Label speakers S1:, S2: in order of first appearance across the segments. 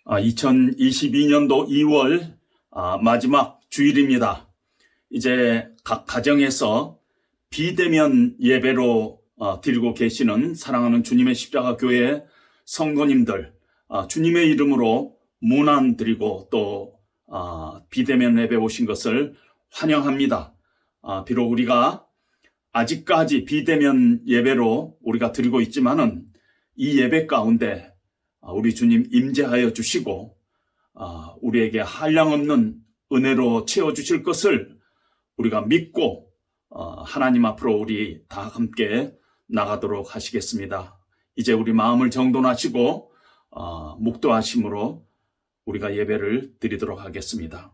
S1: 2022년도 2월 마지막 주일입니다. 이제 각 가정에서 비대면 예배로 드리고 계시는 사랑하는 주님의 십자가 교회 성도님들, 주님의 이름으로 문안 드리고 또 비대면 예배 오신 것을 환영합니다. 비록 우리가 아직까지 비대면 예배로 우리가 드리고 있지만은 이 예배 가운데 우리 주님 임재하여 주시고 우리에게 한량없는 은혜로 채워주실 것을 우리가 믿고 하나님 앞으로 우리 다 함께 나가도록 하시겠습니다. 이제 우리 마음을 정돈하시고 묵도하심으로 우리가 예배를 드리도록 하겠습니다.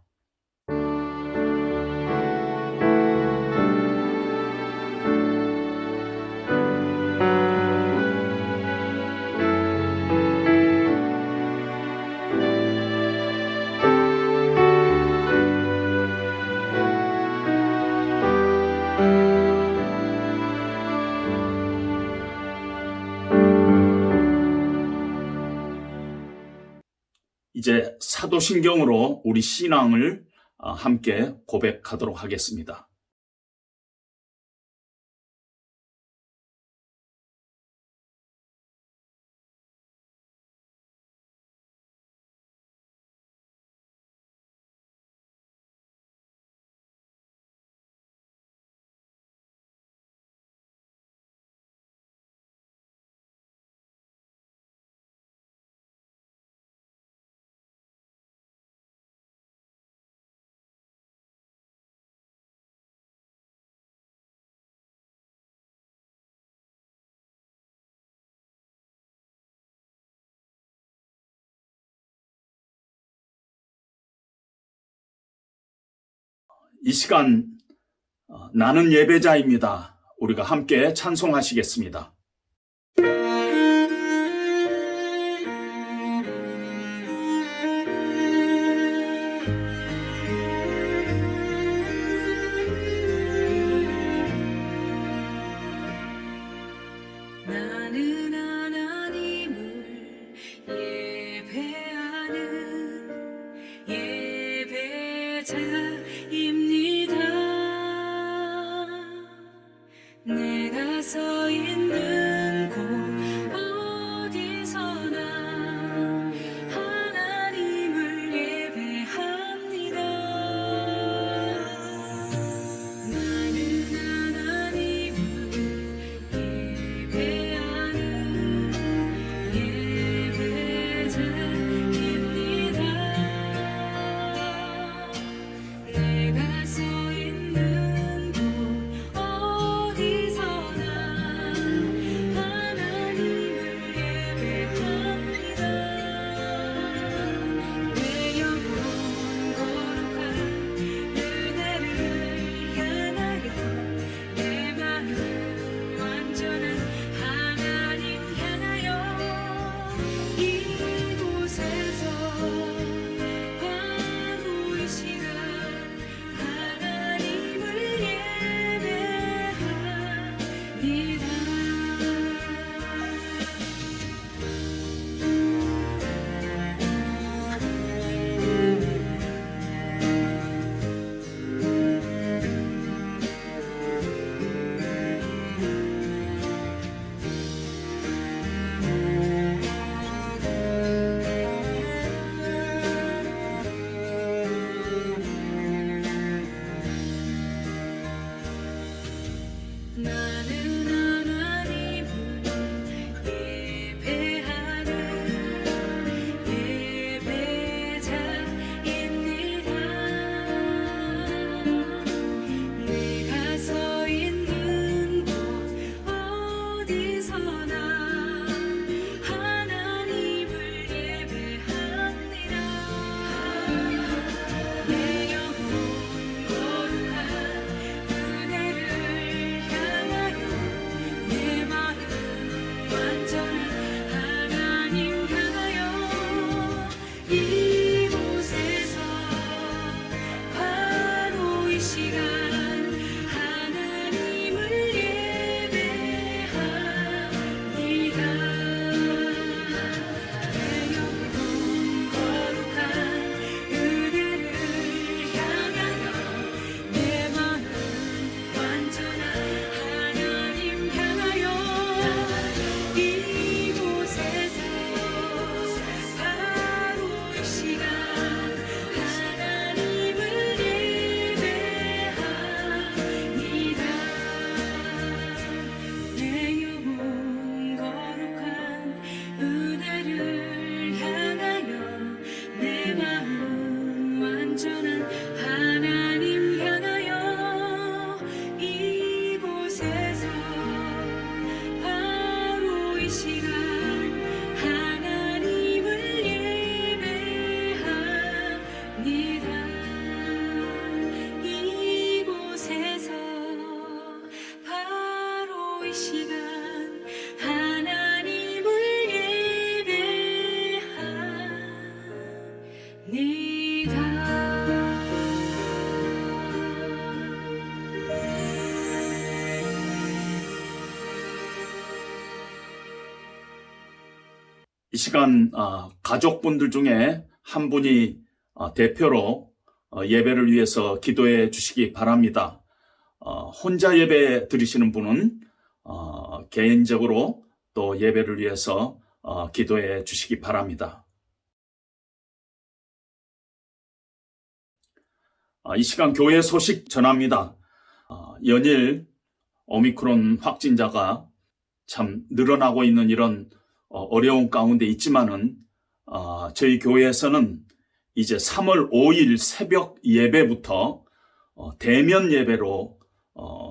S1: 이제 사도신경으로 우리 신앙을 함께 고백하도록 하겠습니다. 이 시간 나는 예배자입니다. 우리가 함께 찬송하시겠습니다.
S2: 나는 하나님을 예배하는 예배자입니다. 내가 서 있는 곳 어디서나 하나님을 예배합니다. 나는 하나님을 예배하는 예배자입니다. 내가 서 있는 곳 어디서나 하나님을 예배합니다. 내 영혼 거룩한 은혜를 향하여 내 마음 완전한 하나님 향하여 이곳에서 바로 이 시간 하나님을 예배합니다. 나는 하나님을 예배하는 예배자입니다. 내가 서 있는 곳 어디서나 하나님을 예배합니다. 내 영혼 거룩한 은혜를 향하여 이 시간 하나님을
S1: 이 시간 가족분들 중에 한 분이 대표로 예배를 위해서 기도해 주시기 바랍니다. 혼자 예배 드리시는 분은 개인적으로 또 예배를 위해서 기도해 주시기 바랍니다. 이 시간 교회 소식 전합니다. 연일 오미크론 확진자가 참 늘어나고 있는 이런 어려운 가운데 있지만은 저희 교회에서는 이제 3월 5일 새벽 예배부터 대면 예배로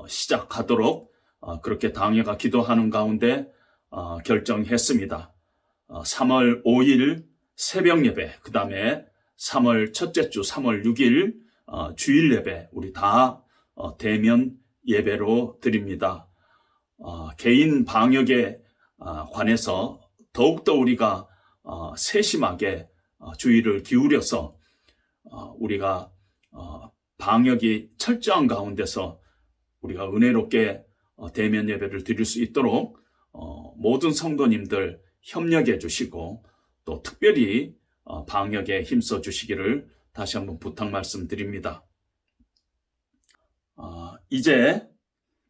S1: 시작하도록 그렇게 당회가 기도하는 가운데 결정했습니다. 3월 5일 새벽 예배, 그 다음에 3월 첫째 주 3월 6일 주일 예배 우리 다 대면 예배로 드립니다. 개인 방역에 관해서 더욱더 우리가 세심하게 주의를 기울여서 우리가 방역이 철저한 가운데서 우리가 은혜롭게 대면 예배를 드릴 수 있도록 모든 성도님들 협력해 주시고 또 특별히 방역에 힘써 주시기를 다시 한번 부탁 말씀드립니다. 이제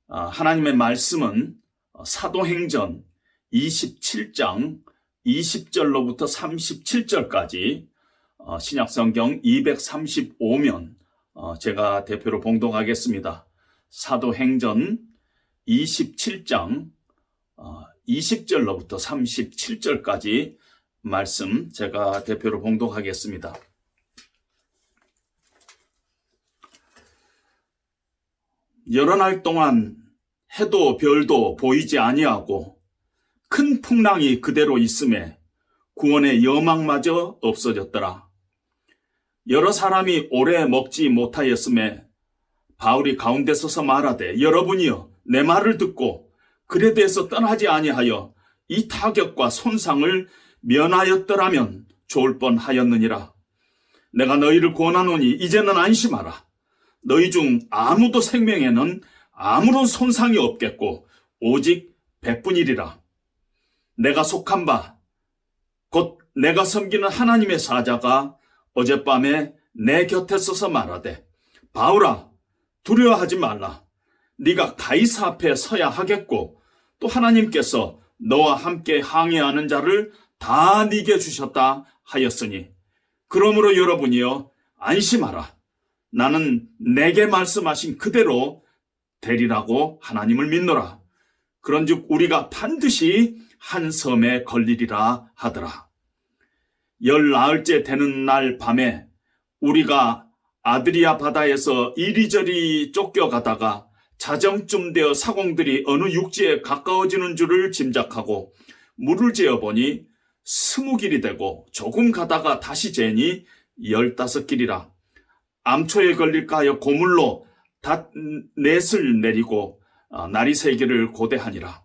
S1: 하나님의 말씀은 사도행전 27장 20절로부터 37절까지 신약성경 235면 제가 대표로 봉독하겠습니다. 사도행전 27장 20절로부터 37절까지 말씀 제가 대표로 봉독하겠습니다. 여러 날 동안 해도 별도 보이지 아니하고 큰 풍랑이 그대로 있음에 구원의 여망마저 없어졌더라. 여러 사람이 오래 먹지 못하였음에 바울이 가운데 서서 말하되 여러분이여 내 말을 듣고 글에 대해서 떠나지 아니하여 이 타격과 손상을 면하였더라면 좋을 뻔하였느니라. 내가 너희를 권하노니 이제는 안심하라. 너희 중 아무도 생명에는 아무런 손상이 없겠고 오직 백분이리라. 내가 속한 바 곧 내가 섬기는 하나님의 사자가 어젯밤에 내 곁에 서서 말하되 바울아 두려워하지 말라. 네가 가이사 앞에 서야 하겠고 또 하나님께서 너와 함께 항해하는 자를 다 네게 주셨다 하였으니 그러므로 여러분이여 안심하라. 나는 내게 말씀하신 그대로 되리라고 하나님을 믿노라. 그런즉 우리가 반드시 한 섬에 걸리리라 하더라. 10나흘째 되는 날 밤에 우리가 아드리아 바다에서 이리저리 쫓겨가다가 자정쯤 되어 사공들이 어느 육지에 가까워지는 줄을 짐작하고 물을 재어보니 20길이 되고 조금 가다가 다시 재니 15길이라. 암초에 걸릴까 하여 고물로 닷넷을 내리고 날이 새기를 고대하니라.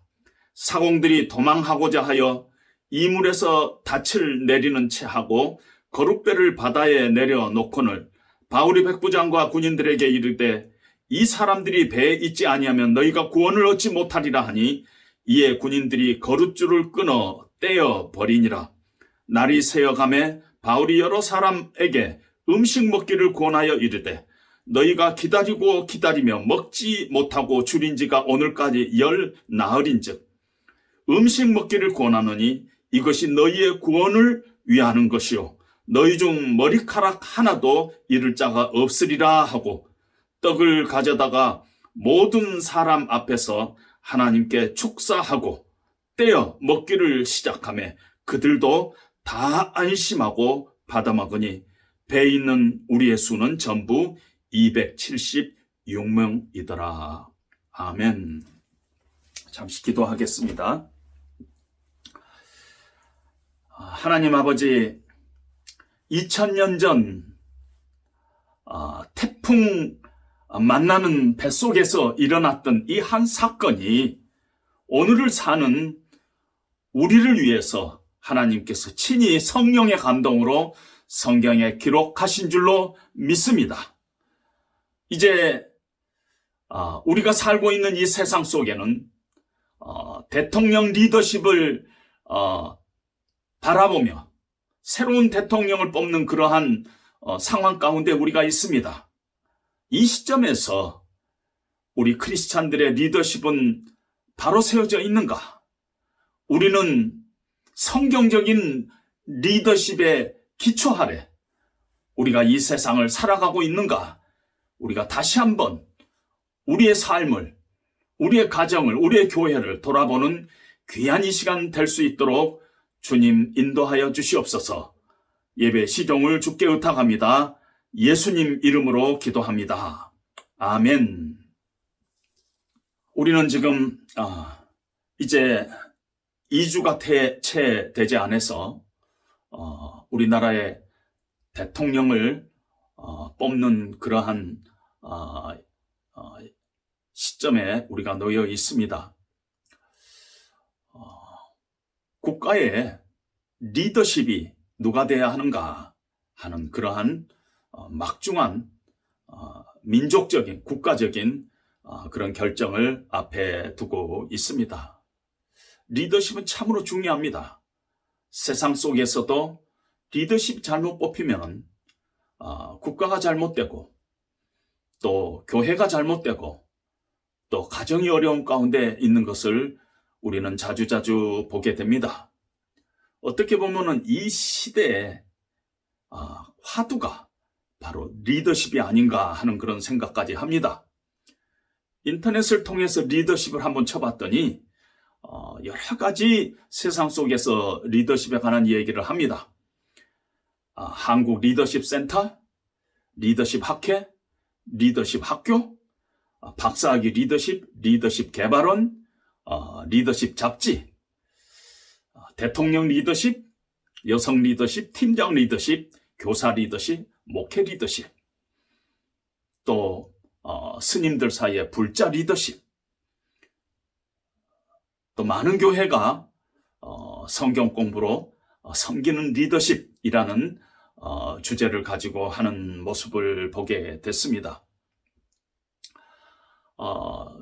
S1: 사공들이 도망하고자 하여 이물에서 닻을 내리는 채 하고 거룻배를 바다에 내려놓고는 바울이 백부장과 군인들에게 이르되 이 사람들이 배에 있지 아니하면 너희가 구원을 얻지 못하리라 하니 이에 군인들이 거룻줄을 끊어 떼어 버리니라. 날이 새어가매 바울이 여러 사람에게 음식 먹기를 권하여 이르되 너희가 기다리고 기다리며 먹지 못하고 줄인 지가 오늘까지 10나흘인즉 음식 먹기를 권하노니 이것이 너희의 구원을 위하는 것이요 너희 중 머리카락 하나도 잃을 자가 없으리라 하고 떡을 가져다가 모든 사람 앞에서 하나님께 축사하고 떼어 먹기를 시작하며 그들도 다 안심하고 받아먹으니 배에 있는 우리의 수는 전부 276명이더라. 아멘. 잠시 기도하겠습니다. 하나님 아버지, 2000년 전 태풍 만나는 뱃속에서 일어났던 이 한 사건이 오늘을 사는 우리를 위해서 하나님께서 친히 성령의 감동으로 성경에 기록하신 줄로 믿습니다. 이제 우리가 살고 있는 이 세상 속에는 대통령 리더십을 바라보며 새로운 대통령을 뽑는 그러한 상황 가운데 우리가 있습니다. 이 시점에서 우리 크리스찬들의 리더십은 바로 세워져 있는가? 우리는 성경적인 리더십에 기초 아래 우리가 이 세상을 살아가고 있는가? 우리가 다시 한번 우리의 삶을, 우리의 가정을, 우리의 교회를 돌아보는 귀한 이 시간 될 수 있도록 주님 인도하여 주시옵소서. 예배 시종을 주께 의탁합니다. 예수님 이름으로 기도합니다. 아멘. 우리는 지금 이제 2주가 채 되지 않아서 우리나라의 대통령을 뽑는 그러한 시점에 우리가 놓여 있습니다. 국가의 리더십이 누가 돼야 하는가 하는 그러한 막중한 민족적인, 국가적인 그런 결정을 앞에 두고 있습니다. 리더십은 참으로 중요합니다. 세상 속에서도 리더십 잘못 뽑히면 국가가 잘못되고 또 교회가 잘못되고 또 가정이 어려운 가운데 있는 것을 우리는 자주자주 보게 됩니다. 어떻게 보면은 이 시대의 화두가 바로 리더십이 아닌가 하는 그런 생각까지 합니다. 인터넷을 통해서 리더십을 한번 쳐봤더니 여러 가지 세상 속에서 리더십에 관한 얘기를 합니다. 한국 리더십 센터, 리더십 학회, 리더십 학교, 박사학위 리더십, 리더십 개발원, 리더십 잡지, 대통령 리더십, 여성 리더십, 팀장 리더십, 교사 리더십, 목회 리더십, 또 스님들 사이에 불자 리더십, 또 많은 교회가 성경 공부로 섬기는 리더십이라는 주제를 가지고 하는 모습을 보게 됐습니다.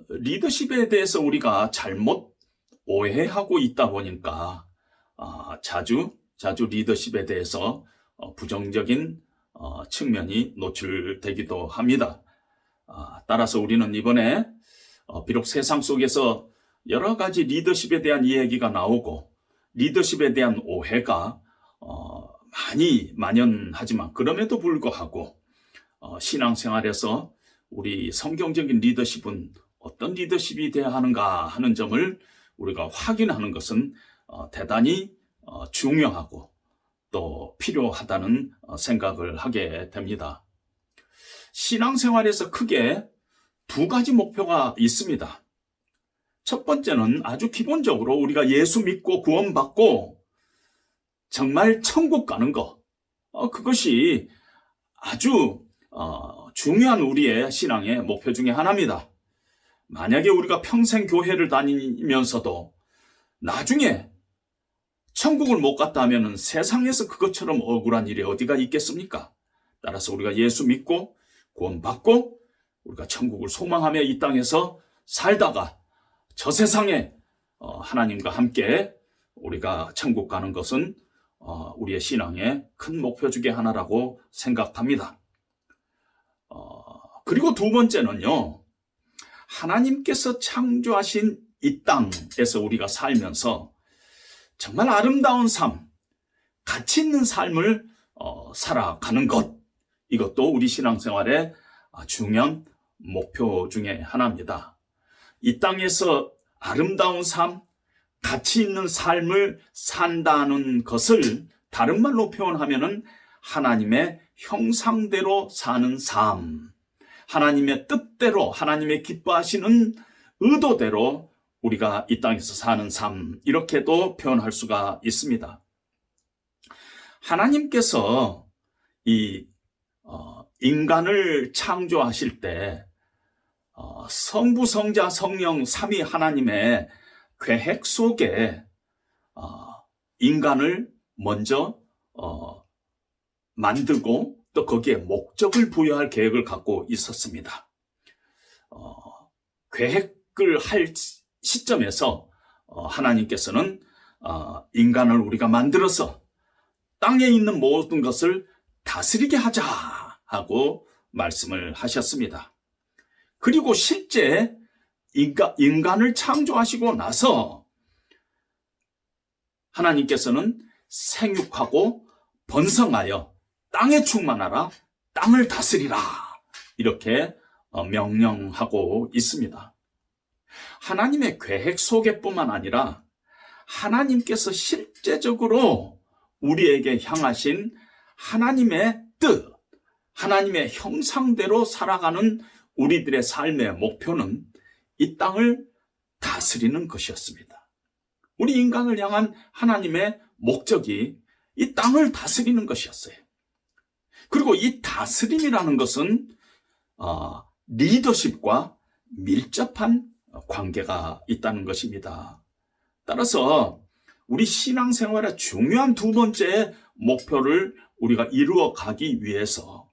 S1: 리더십에 대해서 우리가 잘못 오해하고 있다 보니까 자주 리더십에 대해서 부정적인 측면이 노출되기도 합니다. 따라서 우리는 이번에 비록 세상 속에서 여러 가지 리더십에 대한 이야기가 나오고 리더십에 대한 오해가 많이 만연하지만 그럼에도 불구하고 신앙생활에서 우리 성경적인 리더십은 어떤 리더십이 되어야 하는가 하는 점을 우리가 확인하는 것은 대단히 중요하고 또 필요하다는 생각을 하게 됩니다. 신앙생활에서 크게 두 가지 목표가 있습니다. 첫 번째는 아주 기본적으로 우리가 예수 믿고 구원받고 정말 천국 가는 거, 그것이 아주 중요한 우리의 신앙의 목표 중에 하나입니다. 만약에 우리가 평생 교회를 다니면서도 나중에 천국을 못 갔다 하면 세상에서 그것처럼 억울한 일이 어디가 있겠습니까? 따라서 우리가 예수 믿고 구원받고 우리가 천국을 소망하며 이 땅에서 살다가 저 세상에 하나님과 함께 우리가 천국 가는 것은 우리의 신앙의 큰 목표 중에 하나라고 생각합니다. 그리고 두 번째는요, 하나님께서 창조하신 이 땅에서 우리가 살면서 정말 아름다운 삶, 가치 있는 삶을 살아가는 것, 이것도 우리 신앙생활의 중요한 목표 중에 하나입니다. 이 땅에서 아름다운 삶, 가치 있는 삶을 산다는 것을 다른 말로 표현하면은 하나님의 형상대로 사는 삶, 하나님의 뜻대로, 하나님의 기뻐하시는 의도대로 우리가 이 땅에서 사는 삶, 이렇게도 표현할 수가 있습니다. 하나님께서 이 인간을 창조하실 때 성부, 성자, 성령, 삼위 하나님의 계획 속에 인간을 먼저 만들고 또 거기에 목적을 부여할 계획을 갖고 있었습니다. 계획을 할 시점에서 하나님께서는 인간을 우리가 만들어서 땅에 있는 모든 것을 다스리게 하자 하고 말씀을 하셨습니다. 그리고 실제 인간을 창조하시고 나서 하나님께서는 생육하고 번성하여 땅에 충만하라, 땅을 다스리라 이렇게 명령하고 있습니다. 하나님의 계획 속에뿐만 아니라 하나님께서 실제적으로 우리에게 향하신 하나님의 뜻, 하나님의 형상대로 살아가는 우리들의 삶의 목표는 이 땅을 다스리는 것이었습니다. 우리 인간을 향한 하나님의 목적이 이 땅을 다스리는 것이었어요. 그리고 이 다스림이라는 것은 리더십과 밀접한 관계가 있다는 것입니다. 따라서 우리 신앙생활의 중요한 두 번째 목표를 우리가 이루어 가기 위해서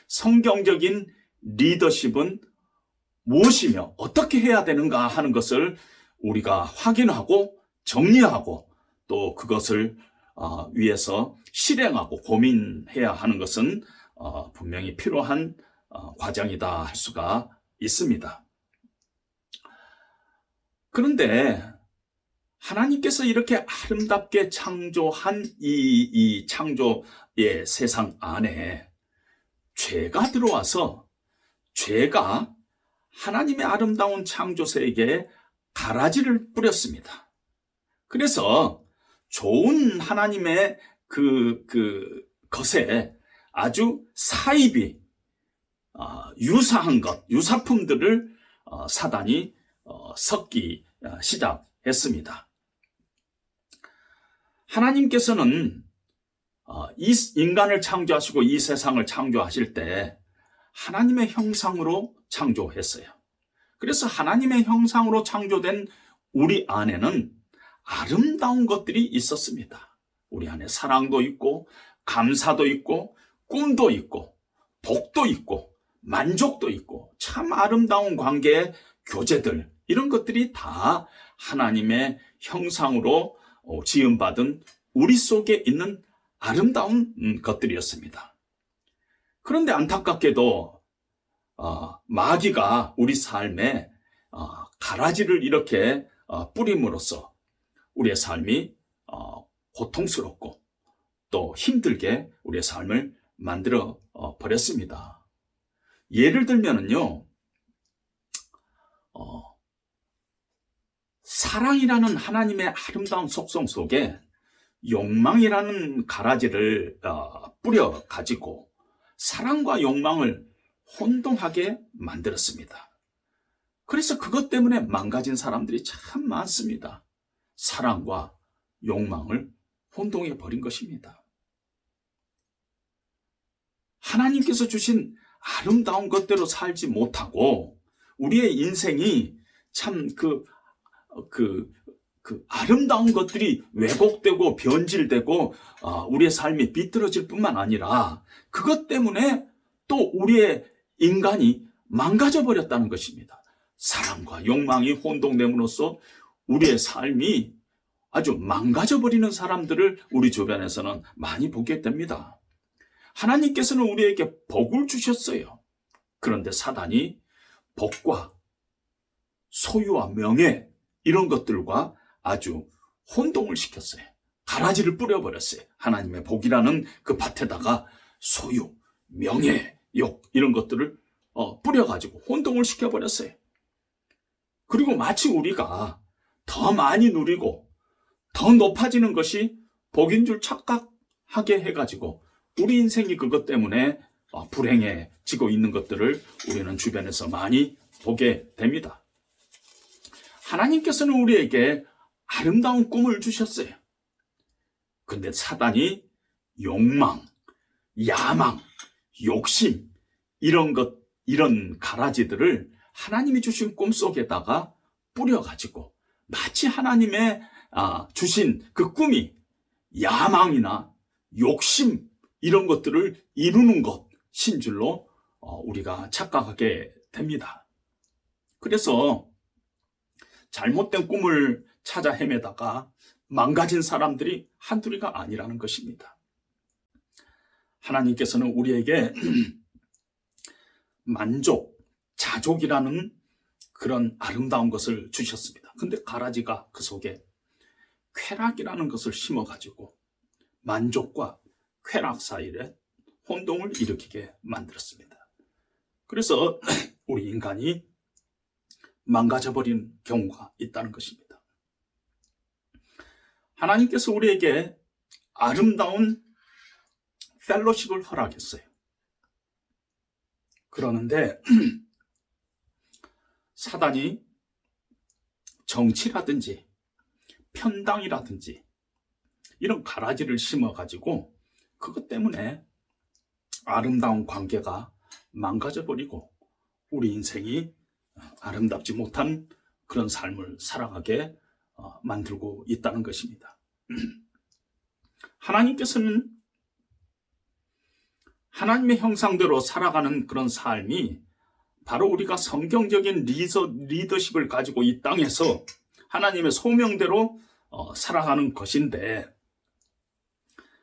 S1: 성경적인 리더십은 무엇이며 어떻게 해야 되는가 하는 것을 우리가 확인하고 정리하고 또 그것을 위해서 실행하고 고민해야 하는 것은 분명히 필요한 과정이다 할 수가 있습니다. 그런데 하나님께서 이렇게 아름답게 창조한 이 창조의 세상 안에 죄가 들어와서 죄가 하나님의 아름다운 창조 세계에 가라지를 뿌렸습니다. 그래서 좋은 하나님의 것에 아주 사입이 유사한 것, 유사품들을 사단이 섞기 시작했습니다. 하나님께서는 이 인간을 창조하시고 이 세상을 창조하실 때 하나님의 형상으로 창조했어요. 그래서 하나님의 형상으로 창조된 우리 안에는 아름다운 것들이 있었습니다. 우리 안에 사랑도 있고 감사도 있고 꿈도 있고 복도 있고 만족도 있고 참 아름다운 관계의 교제들, 이런 것들이 다 하나님의 형상으로 지음받은 우리 속에 있는 아름다운 것들이었습니다. 그런데 안타깝게도 마귀가 우리 삶에 가라지를 이렇게 뿌림으로써 우리의 삶이 고통스럽고 또 힘들게 우리의 삶을 만들어 버렸습니다. 예를 들면은요, 사랑이라는 하나님의 아름다운 속성 속에 욕망이라는 가라지를 뿌려 가지고 사랑과 욕망을 혼동하게 만들었습니다. 그래서 그것 때문에 망가진 사람들이 참 많습니다. 사랑과 욕망을 혼동해 버린 것입니다. 하나님께서 주신 아름다운 것대로 살지 못하고 우리의 인생이 참 아름다운 것들이 왜곡되고 변질되고 우리의 삶이 비뚤어질 뿐만 아니라 그것 때문에 또 우리의 인간이 망가져 버렸다는 것입니다. 사랑과 욕망이 혼동됨으로써 우리의 삶이 아주 망가져 버리는 사람들을 우리 주변에서는 많이 보게 됩니다. 하나님께서는 우리에게 복을 주셨어요. 그런데 사단이 복과 소유와 명예, 이런 것들과 아주 혼동을 시켰어요. 가라지를 뿌려버렸어요. 하나님의 복이라는 그 밭에다가 소유, 명예, 욕, 이런 것들을 뿌려가지고 혼동을 시켜버렸어요. 그리고 마치 우리가 더 많이 누리고 더 높아지는 것이 복인 줄 착각하게 해가지고 우리 인생이 그것 때문에 불행해지고 있는 것들을 우리는 주변에서 많이 보게 됩니다. 하나님께서는 우리에게 아름다운 꿈을 주셨어요. 근데 사단이 욕망, 야망, 욕심, 이런 가라지들을 하나님이 주신 꿈 속에다가 뿌려가지고 마치 하나님의 주신 그 꿈이 야망이나 욕심 이런 것들을 이루는 것인 줄로 우리가 착각하게 됩니다. 그래서 잘못된 꿈을 찾아 헤매다가 망가진 사람들이 한둘이가 아니라는 것입니다. 하나님께서는 우리에게 만족, 자족이라는 그런 아름다운 것을 주셨습니다. 근데 가라지가 그 속에 쾌락이라는 것을 심어가지고 만족과 쾌락 사이에 혼동을 일으키게 만들었습니다. 그래서 우리 인간이 망가져버린 경우가 있다는 것입니다. 하나님께서 우리에게 아름다운 펠로십을 허락했어요. 그러는데 사단이 정치라든지 편당이라든지 이런 가라지를 심어가지고 그것 때문에 아름다운 관계가 망가져버리고 우리 인생이 아름답지 못한 그런 삶을 살아가게 만들고 있다는 것입니다. 하나님께서는 하나님의 형상대로 살아가는 그런 삶이 바로 우리가 성경적인 리더십을 가지고 이 땅에서 하나님의 소명대로 살아가는 것인데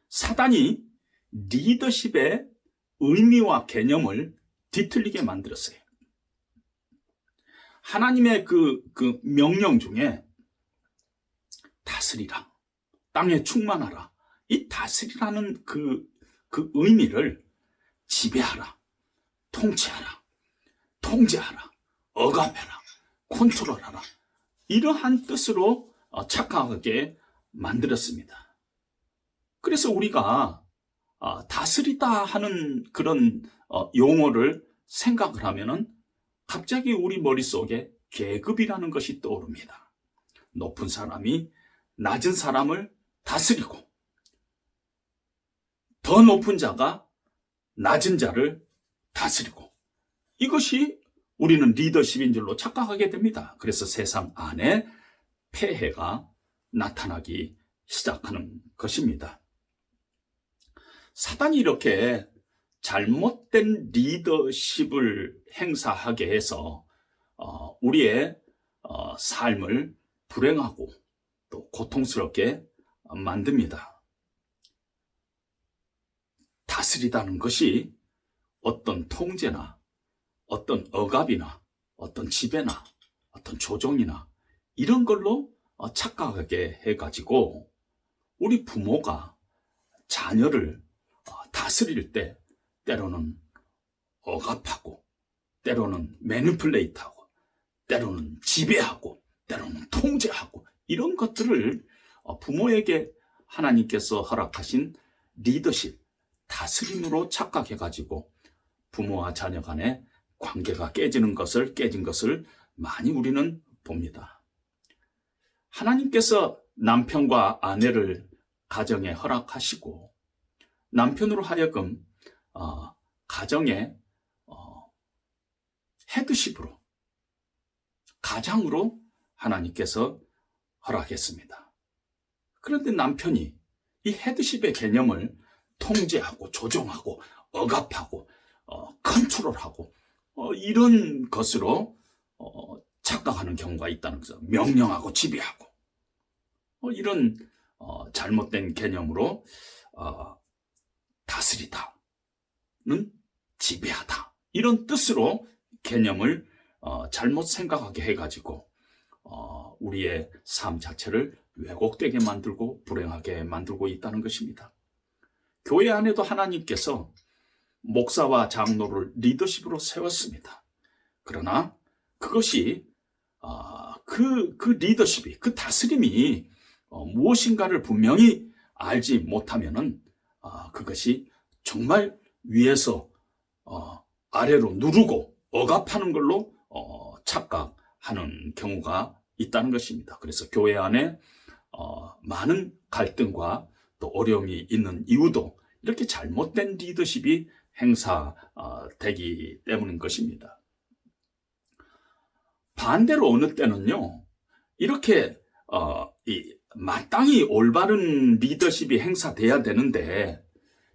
S1: 사단이 리더십의 의미와 개념을 뒤틀리게 만들었어요. 하나님의 그 명령 중에 다스리라, 땅에 충만하라, 이 다스리라는 그 의미를 지배하라, 통치하라, 통제하라, 억압해라, 컨트롤하라 이러한 뜻으로 착각하게 만들었습니다. 그래서 우리가 다스리다 하는 그런 용어를 생각을 하면은 갑자기 우리 머릿속에 계급이라는 것이 떠오릅니다. 높은 사람이 낮은 사람을 다스리고 더 높은 자가 낮은 자를 다스리고 이것이 우리는 리더십인 줄로 착각하게 됩니다. 그래서 세상 안에 폐해가 나타나기 시작하는 것입니다. 사단이 이렇게 잘못된 리더십을 행사하게 해서 우리의 삶을 불행하고 또 고통스럽게 만듭니다. 다스리다는 것이 어떤 통제나 어떤 억압이나 어떤 지배나 어떤 조종이나 이런 걸로 착각하게 해가지고 우리 부모가 자녀를 다스릴 때 때로는 억압하고 때로는 매니플레이트하고 때로는 지배하고 때로는 통제하고 이런 것들을 부모에게 하나님께서 허락하신 리더십, 다스림으로 착각해가지고 부모와 자녀 간의 관계가 깨진 것을 많이 우리는 봅니다. 하나님께서 남편과 아내를 가정에 허락하시고 남편으로 하여금 가정의 헤드십으로 가장으로 하나님께서 허락했습니다. 그런데 남편이 이 헤드십의 개념을 통제하고 조종하고 억압하고 컨트롤하고 이런 것으로 착각하는 경우가 있다는 거죠. 명령하고 지배하고 이런 잘못된 개념으로 다스리다는 지배하다 이런 뜻으로 개념을 잘못 생각하게 해가지고 우리의 삶 자체를 왜곡되게 만들고 불행하게 만들고 있다는 것입니다. 교회 안에도 하나님께서 목사와 장로를 리더십으로 세웠습니다. 그러나 그것이 그 리더십이 그 다스림이 무엇인가를 분명히 알지 못하면은 그것이 정말 위에서 아래로 누르고 억압하는 걸로 착각하는 경우가 있다는 것입니다. 그래서 교회 안에 많은 갈등과 또 어려움이 있는 이유도 이렇게 잘못된 리더십이 행사되기 때문인 것입니다. 반대로 어느 때는요, 이렇게 마땅히 올바른 리더십이 행사돼야 되는데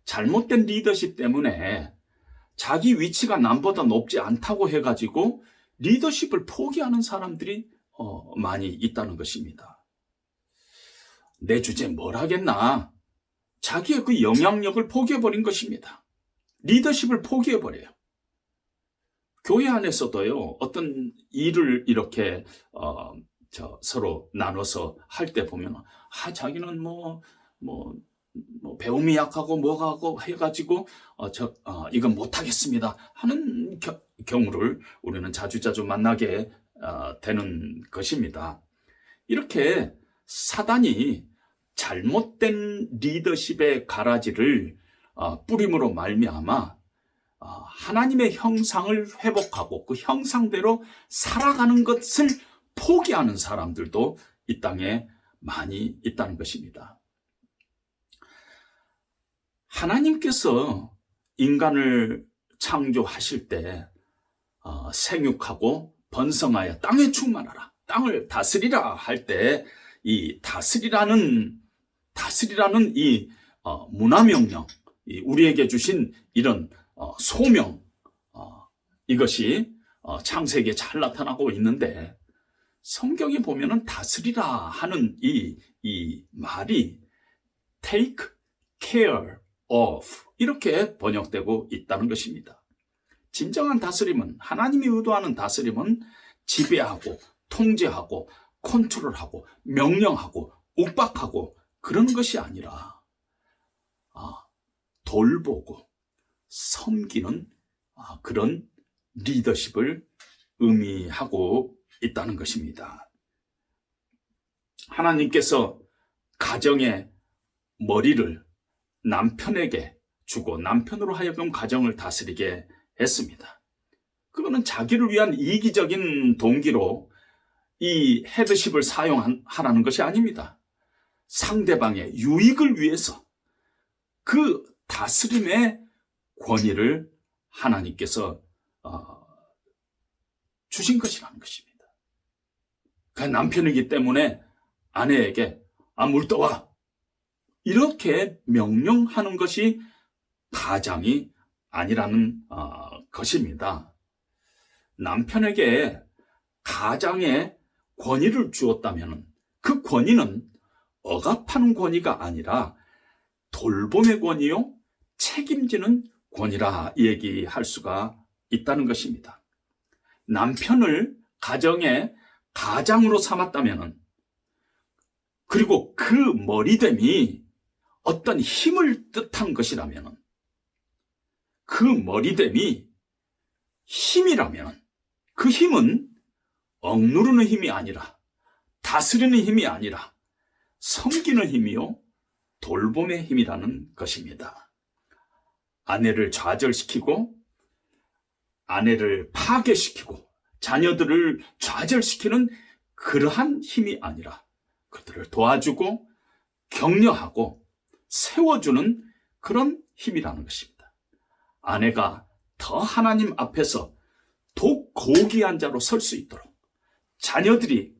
S1: 잘못된 리더십 때문에 자기 위치가 남보다 높지 않다고 해가지고 리더십을 포기하는 사람들이 많이 있다는 것입니다. 내 주제 뭘 하겠나? 자기의 그 영향력을 포기해버린 것입니다. 리더십을 포기해버려요. 교회 안에서도요, 어떤 일을 이렇게 서로 나눠서 할 때 보면, 자기는 배움이 약하고 뭐가 하고 해가지고 이건 못하겠습니다 하는 경우를 우리는 자주자주 만나게 되는 것입니다. 이렇게 사단이 잘못된 리더십의 가라지를 뿌림으로 말미암아 하나님의 형상을 회복하고 그 형상대로 살아가는 것을 포기하는 사람들도 이 땅에 많이 있다는 것입니다. 하나님께서 인간을 창조하실 때 생육하고 번성하여 땅에 충만하라, 땅을 다스리라 할 때 이 다스리라는 이 문화명령, 우리에게 주신 이런 소명, 이것이 창세기에 잘 나타나고 있는데 성경에 보면은 다스리라 하는 이 말이 take care of 이렇게 번역되고 있다는 것입니다. 진정한 다스림은, 하나님이 의도하는 다스림은 지배하고 통제하고 컨트롤하고 명령하고 욱박하고 그런 것이 아니라 돌보고 섬기는 그런 리더십을 의미하고 있다는 것입니다. 하나님께서 가정의 머리를 남편에게 주고 남편으로 하여금 가정을 다스리게 했습니다. 그거는 자기를 위한 이기적인 동기로 이 헤드십을 사용하라는 것이 아닙니다. 상대방의 유익을 위해서 그 다스림의 권위를 하나님께서 주신 것이라는 것입니다. 그 남편이기 때문에 아내에게 물 떠와 이렇게 명령하는 것이 가장이 아니라는 것입니다. 남편에게 가장의 권위를 주었다면 그 권위는 억압하는 권위가 아니라 돌봄의 권위요, 책임지는 권위라 얘기할 수가 있다는 것입니다. 남편을 가정의 가장으로 삼았다면, 그리고 그 머리됨이 어떤 힘을 뜻한 것이라면, 그 머리됨이 힘이라면 그 힘은 억누르는 힘이 아니라, 다스리는 힘이 아니라 섬기는 힘이요, 돌봄의 힘이라는 것입니다. 아내를 좌절시키고 아내를 파괴시키고 자녀들을 좌절시키는 그러한 힘이 아니라 그들을 도와주고 격려하고 세워주는 그런 힘이라는 것입니다. 아내가 더 하나님 앞에서 더욱 고귀한 자로 설 수 있도록, 자녀들이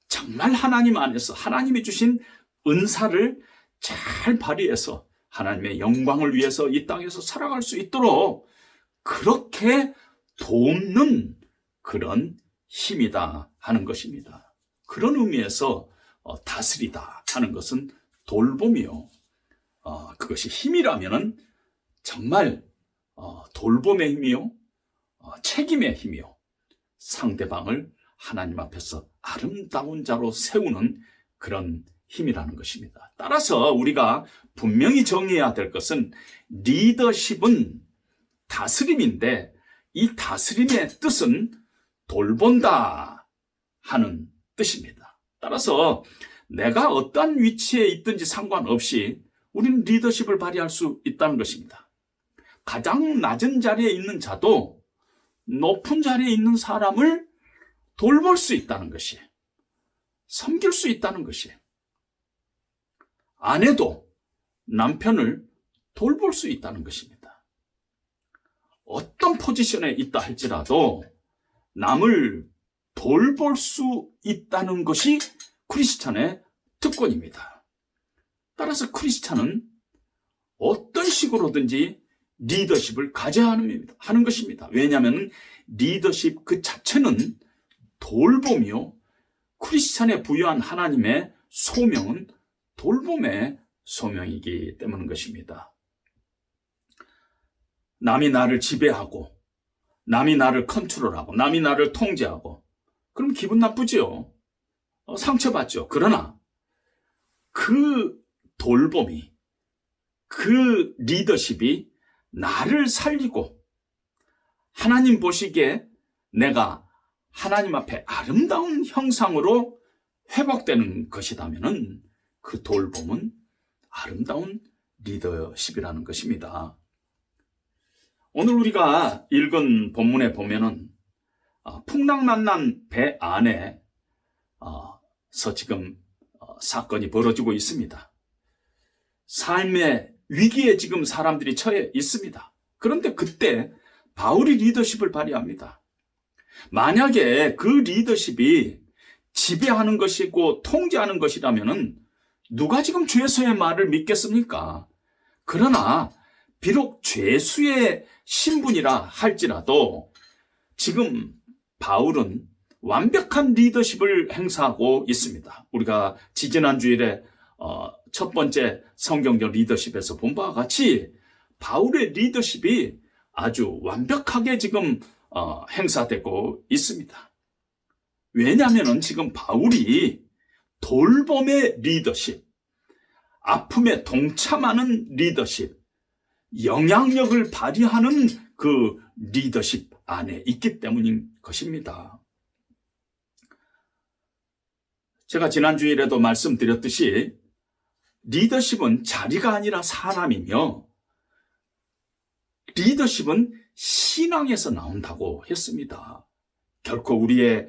S1: 정말 하나님 안에서 하나님이 주신 은사를 잘 발휘해서 하나님의 영광을 위해서 이 땅에서 살아갈 수 있도록 그렇게 돕는 그런 힘이다 하는 것입니다. 그런 의미에서 다스리다 하는 것은 돌봄이요, 그것이 힘이라면은 정말 돌봄의 힘이요, 책임의 힘이요, 상대방을 하나님 앞에서 아름다운 자로 세우는 그런 힘이라는 것입니다. 따라서 우리가 분명히 정의해야 될 것은 리더십은 다스림인데 이 다스림의 뜻은 돌본다 하는 뜻입니다. 따라서 내가 어떠한 위치에 있든지 상관없이 우리는 리더십을 발휘할 수 있다는 것입니다. 가장 낮은 자리에 있는 자도 높은 자리에 있는 사람을 돌볼 수 있다는 것이, 섬길 수 있다는 것이, 아내도 남편을 돌볼 수 있다는 것입니다. 어떤 포지션에 있다 할지라도 남을 돌볼 수 있다는 것이 크리스찬의 특권입니다. 따라서 크리스찬은 어떤 식으로든지 리더십을 가져야 하는 것입니다. 왜냐하면 리더십 그 자체는 돌봄이요. 크리스찬에 부여한 하나님의 소명은 돌봄의 소명이기 때문인 것입니다. 남이 나를 지배하고, 남이 나를 컨트롤하고, 남이 나를 통제하고, 그럼 기분 나쁘죠. 상처받죠. 그러나 그 돌봄이, 그 리더십이 나를 살리고 하나님 보시기에 내가 하나님 앞에 아름다운 형상으로 회복되는 것이라면 그 돌봄은 아름다운 리더십이라는 것입니다. 오늘 우리가 읽은 본문에 보면은 풍랑만난 배 안에서 지금 사건이 벌어지고 있습니다. 삶의 위기에 지금 사람들이 처해 있습니다. 그런데 그때 바울이 리더십을 발휘합니다. 만약에 그 리더십이 지배하는 것이고 통제하는 것이라면은 누가 지금 죄수의 말을 믿겠습니까? 그러나 비록 죄수의 신분이라 할지라도 지금 바울은 완벽한 리더십을 행사하고 있습니다. 우리가 지지난 주일에 첫 번째 성경적 리더십에서 본 바와 같이 바울의 리더십이 아주 완벽하게 지금 행사되고 있습니다. 왜냐하면 지금 바울이 돌봄의 리더십, 아픔에 동참하는 리더십, 영향력을 발휘하는 그 리더십 안에 있기 때문인 것입니다. 제가 지난 주일에도 말씀드렸듯이 리더십은 자리가 아니라 사람이며 리더십은 신앙에서 나온다고 했습니다. 결코 우리의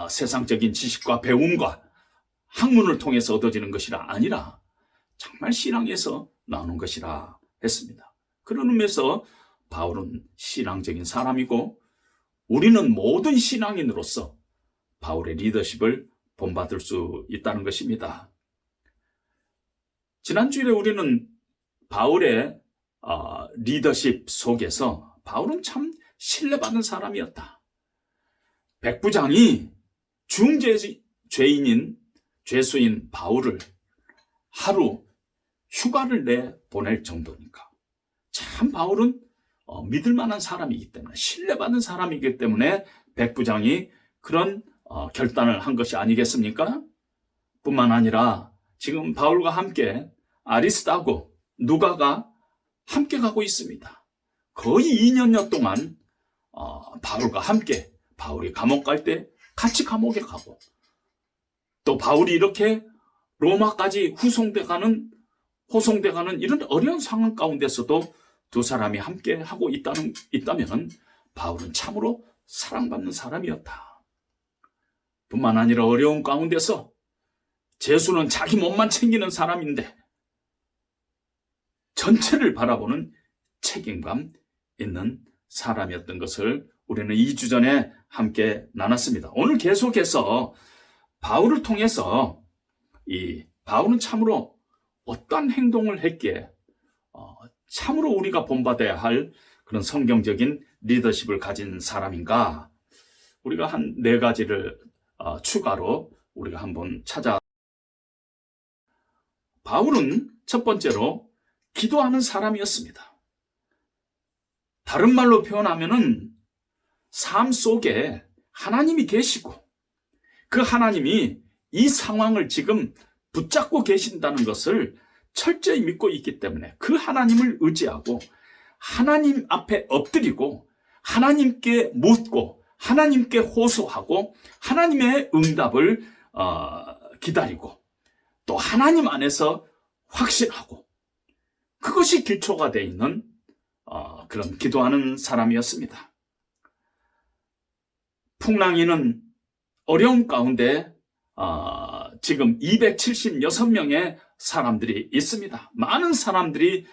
S1: 세상적인 지식과 배움과 학문을 통해서 얻어지는 것이라 아니라 정말 신앙에서 나오는 것이라 했습니다. 그런 의미에서 바울은 신앙적인 사람이고 우리는 모든 신앙인으로서 바울의 리더십을 본받을 수 있다는 것입니다. 지난주에 우리는 바울의 리더십 속에서 바울은 참 신뢰받는 사람이었다. 백부장이 중죄인인 죄수인 바울을 하루 휴가를 내보낼 정도니까 참 바울은 믿을 만한 사람이기 때문에 신뢰받는 사람이기 때문에 백부장이 그런 결단을 한 것이 아니겠습니까? 뿐만 아니라 지금 바울과 함께 아리스다고 누가가 함께 가고 있습니다. 거의 2년여 동안 바울과 함께 바울이 감옥 갈 때 같이 감옥에 가고 또 바울이 이렇게 로마까지 호송돼가는 이런 어려운 상황 가운데서도 두 사람이 함께 하고 있다면 바울은 참으로 사랑받는 사람이었다. 뿐만 아니라 어려운 가운데서 죄수는 자기 몸만 챙기는 사람인데 전체를 바라보는 책임감 있는 사람이었던 것을 우리는 2주 전에 함께 나눴습니다. 오늘 계속해서 바울을 통해서 바울은 참으로 어떠한 행동을 했기에 참으로 우리가 본받아야 할 그런 성경적인 리더십을 가진 사람인가, 우리가 한 4가지를 추가로 우리가 한번 바울은 첫 번째로 기도하는 사람이었습니다. 다른 말로 표현하면은 삶 속에 하나님이 계시고 그 하나님이 이 상황을 지금 붙잡고 계신다는 것을 철저히 믿고 있기 때문에 그 하나님을 의지하고 하나님 앞에 엎드리고 하나님께 묻고 하나님께 호소하고 하나님의 응답을 기다리고 또 하나님 안에서 확신하고 그것이 기초가 되어 있는 그런 기도하는 사람이었습니다. 풍랑이는 어려운 가운데 지금 276명의 사람들이 있습니다. 많은 사람들이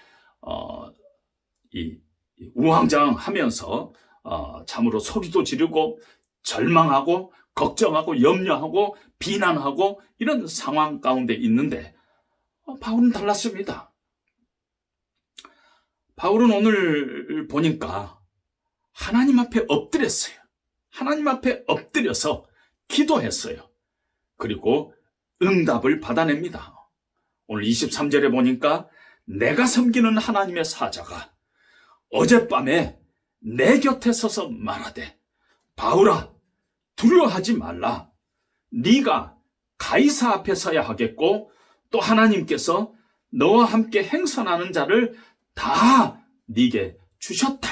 S1: 우왕좌왕하면서 참으로 소리도 지르고 절망하고 걱정하고 염려하고 비난하고 이런 상황 가운데 있는데 바울은 달랐습니다. 바울은 오늘 보니까 하나님 앞에 엎드렸어요. 하나님 앞에 엎드려서 기도했어요. 그리고 응답을 받아냅니다. 오늘 23절에 보니까 내가 섬기는 하나님의 사자가 어젯밤에 내 곁에 서서 말하되 바울아 두려워하지 말라. 네가 가이사 앞에 서야 하겠고 또 하나님께서 너와 함께 행선하는 자를 다 네게 주셨다.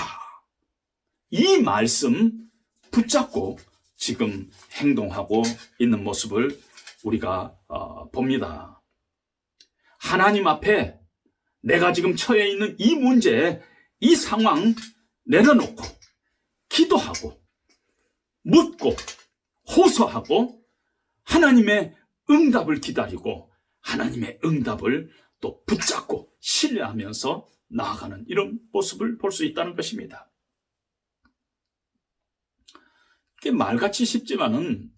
S1: 이 말씀 붙잡고 지금 행동하고 있는 모습을 우리가 봅니다. 하나님 앞에 내가 지금 처해 있는 이 문제, 이 상황 내려놓고 기도하고 묻고 호소하고 하나님의 응답을 기다리고 하나님의 응답을 또 붙잡고 신뢰하면서 나아가는 이런 모습을 볼 수 있다는 것입니다. 이게 말같이 쉽지만은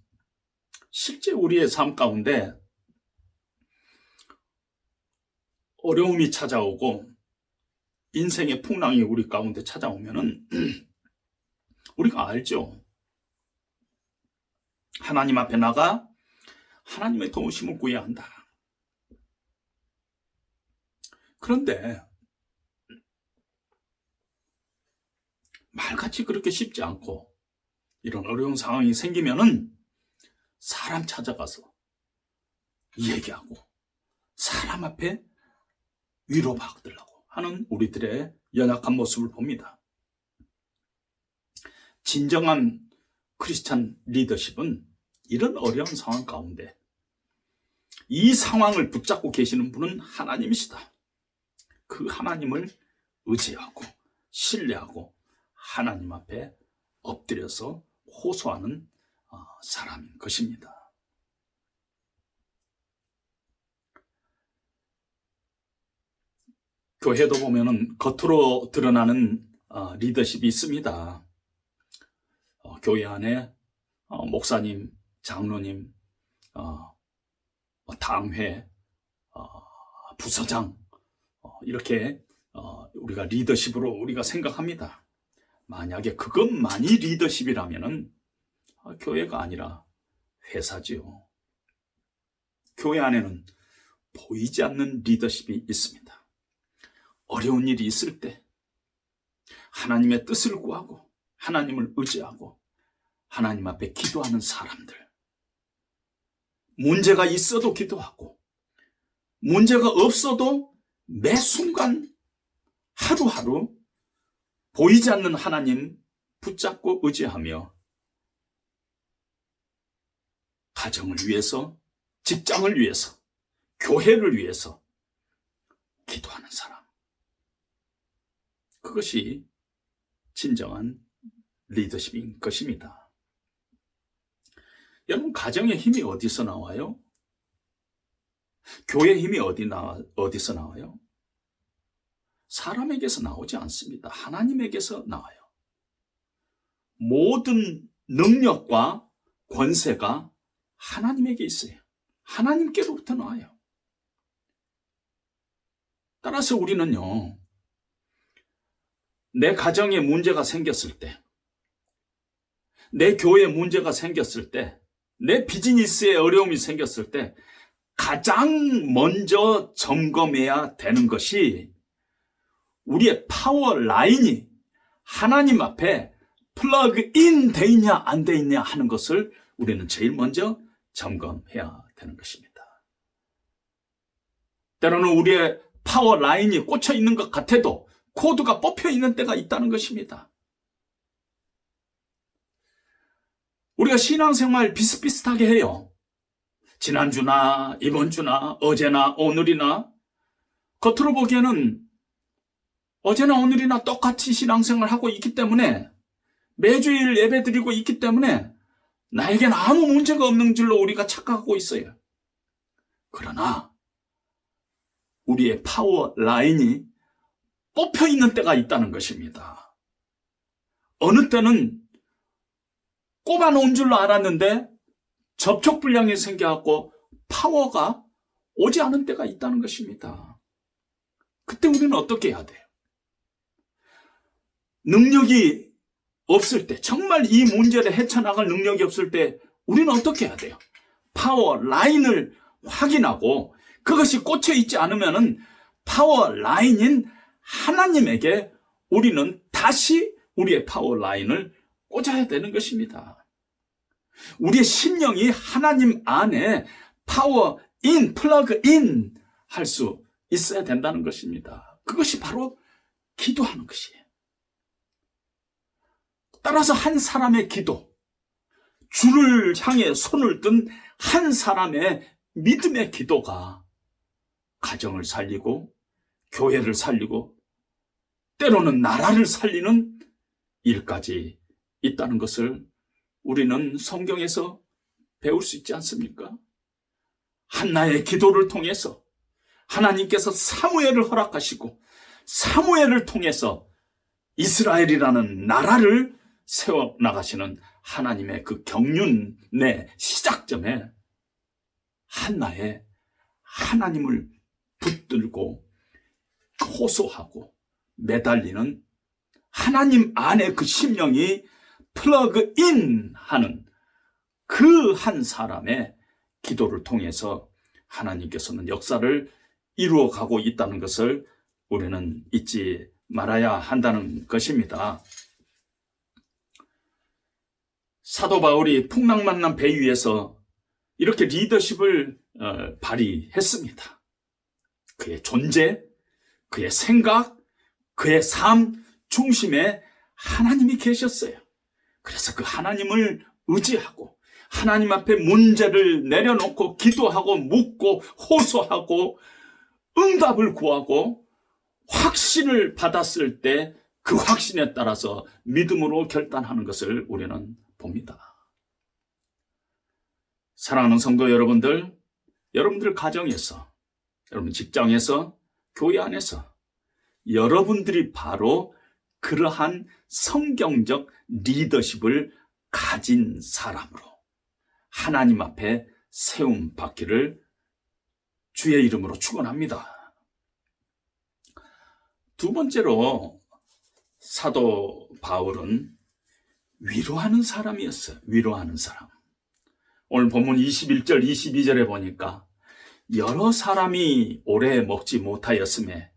S1: 실제 우리의 삶 가운데 어려움이 찾아오고 인생의 풍랑이 우리 가운데 찾아오면은 우리가 알죠. 하나님 앞에 나가 하나님의 도우심을 구해야 한다. 그런데 말같이 그렇게 쉽지 않고 이런 어려운 상황이 생기면은 사람 찾아가서 얘기하고 사람 앞에 위로받으려고 하는 우리들의 연약한 모습을 봅니다. 진정한 크리스찬 리더십은 이런 어려운 상황 가운데 이 상황을 붙잡고 계시는 분은 하나님이시다. 그 하나님을 의지하고 신뢰하고 하나님 앞에 엎드려서 호소하는 사람인 것입니다. 교회도 보면은 겉으로 드러나는 리더십이 있습니다. 교회 안에 목사님, 장로님, 당회, 부서장 이렇게 우리가 리더십으로 우리가 생각합니다. 만약에 그것만이 리더십이라면은 교회가 아니라 회사지요. 교회 안에는 보이지 않는 리더십이 있습니다. 어려운 일이 있을 때 하나님의 뜻을 구하고 하나님을 의지하고 하나님 앞에 기도하는 사람들, 문제가 있어도 기도하고 문제가 없어도 매 순간 하루하루 보이지 않는 하나님 붙잡고 의지하며 가정을 위해서, 직장을 위해서, 교회를 위해서 기도하는 사람. 그것이 진정한 리더십인 것입니다. 여러분, 가정의 힘이 어디서 나와요? 교회의 힘이 어디서 나와요? 사람에게서 나오지 않습니다. 하나님에게서 나와요. 모든 능력과 권세가 하나님에게 있어요. 하나님께로부터 나와요. 따라서 우리는요, 내 가정에 문제가 생겼을 때, 내 교회에 문제가 생겼을 때, 내 비즈니스에 어려움이 생겼을 때 가장 먼저 점검해야 되는 것이 우리의 파워 라인이 하나님 앞에 플러그 인 돼 있냐 안 돼 있냐 하는 것을 우리는 제일 먼저 점검해야 되는 것입니다. 때로는 우리의 파워 라인이 꽂혀 있는 것 같아도 코드가 뽑혀 있는 때가 있다는 것입니다. 우리가 신앙생활 비슷비슷하게 해요. 지난주나 이번 주나 어제나 오늘이나 겉으로 보기에는 어제나 오늘이나 똑같이 신앙생활을 하고 있기 때문에 매주일 예배드리고 있기 때문에 나에겐 아무 문제가 없는 줄로 우리가 착각하고 있어요. 그러나 우리의 파워 라인이 뽑혀 있는 때가 있다는 것입니다. 어느 때는 꼽아놓은 줄로 알았는데 접촉 불량이 생겨갖고 파워가 오지 않은 때가 있다는 것입니다. 그때 우리는 어떻게 해야 돼요? 능력이 없을 때, 정말 이 문제를 헤쳐나갈 능력이 없을 때 우리는 어떻게 해야 돼요? 파워 라인을 확인하고 그것이 꽂혀 있지 않으면은 파워 라인인 하나님에게 우리는 다시 우리의 파워 라인을 꽂아야 되는 것입니다. 우리의 심령이 하나님 안에 파워 인, 플러그 인 할 수 있어야 된다는 것입니다. 그것이 바로 기도하는 것이에요. 따라서 한 사람의 기도, 주를 향해 손을 든 한 사람의 믿음의 기도가 가정을 살리고 교회를 살리고 때로는 나라를 살리는 일까지 있다는 것을 우리는 성경에서 배울 수 있지 않습니까? 한나의 기도를 통해서 하나님께서 사무엘을 허락하시고 사무엘을 통해서 이스라엘이라는 나라를 세워나가시는 하나님의 그 경륜의 시작점에 한나의 하나님을 붙들고 호소하고 매달리는 하나님 안에 그 심령이 플러그인 하는 그 한 사람의 기도를 통해서 하나님께서는 역사를 이루어가고 있다는 것을 우리는 잊지 말아야 한다는 것입니다. 사도 바울이 풍랑만난 배 위에서 이렇게 리더십을 발휘했습니다. 그의 존재, 그의 생각, 그의 삶 중심에 하나님이 계셨어요. 그래서 그 하나님을 의지하고 하나님 앞에 문제를 내려놓고 기도하고 묻고 호소하고 응답을 구하고 확신을 받았을 때 그 확신에 따라서 믿음으로 결단하는 것을 우리는 봅니다. 사랑하는 성도 여러분들, 여러분들 가정에서, 여러분 직장에서, 교회 안에서 여러분들이 바로 그러한 성경적 리더십을 가진 사람으로 하나님 앞에 세움 받기를 주의 이름으로 축원합니다. 두 번째로 사도 바울은 위로하는 사람이었어요. 위로하는 사람. 오늘 본문 21절, 22절에 보니까 여러 사람이 오래 먹지 못하였음에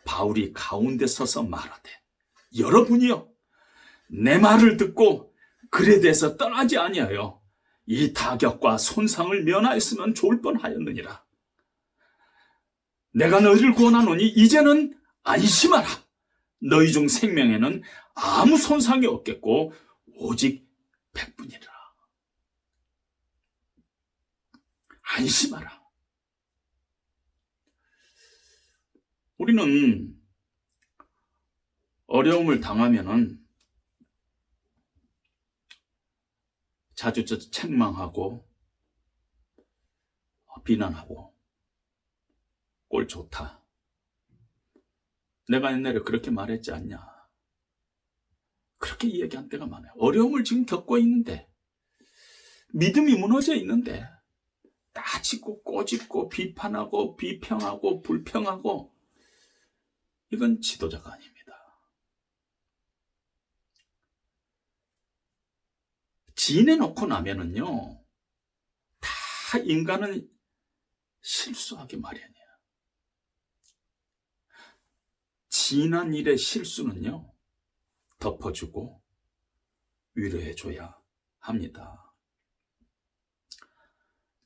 S1: 바울이 가운데 서서 말하되 여러분이요 내 말을 듣고 글에 대해서 떠나지 아니하여 이 타격과 손상을 면하였으면 좋을 뻔하였느니라. 내가 너희를 구원하노니 이제는 안심하라. 너희 중 생명에는 아무 손상이 없겠고 오직 백분이라. 안심하라. 우리는 어려움을 당하면은 자주 책망하고 비난하고 꼴 좋다. 내가 옛날에 그렇게 말했지 않냐. 그렇게 이야기한 때가 많아요. 어려움을 지금 겪고 있는데 믿음이 무너져 있는데 따지고 꼬집고 비판하고 비평하고 불평하고 이건 지도자가 아닙니다. 지내놓고 나면은요 다 인간은 실수하기 마련이에요. 지난 일의 실수는요 덮어주고 위로해줘야 합니다.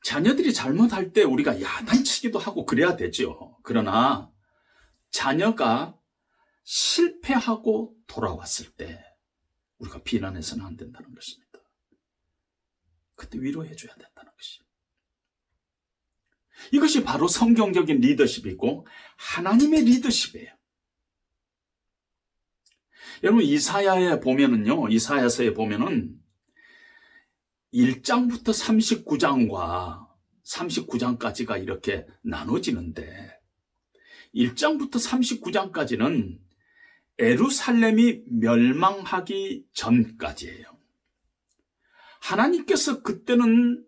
S1: 자녀들이 잘못할 때 우리가 야단치기도 하고 그래야 되죠. 그러나 자녀가 실패하고 돌아왔을 때 우리가 비난해서는 안 된다는 것입니다. 그때 위로해줘야 된다는 것입니다. 이것이 바로 성경적인 리더십이고 하나님의 리더십이에요. 여러분 이사야에 보면은요, 이사야서에 보면은 1장부터 39장과 39장까지가 이렇게 나눠지는데 1장부터 39장까지는 예루살렘이 멸망하기 전까지예요. 하나님께서 그때는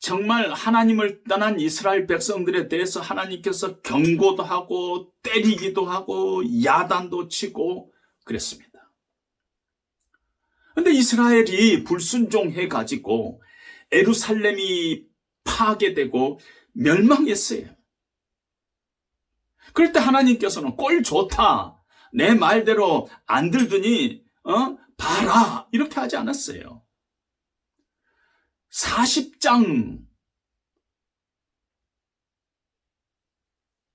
S1: 정말 하나님을 떠난 이스라엘 백성들에 대해서 하나님께서 경고도 하고 때리기도 하고 야단도 치고 그랬습니다. 근데 이스라엘이 불순종해 가지고 예루살렘이 파괴되고 멸망했어요. 그럴 때 하나님께서는 꼴 좋다, 내 말대로 안 들더니 봐라, 이렇게 하지 않았어요. 40장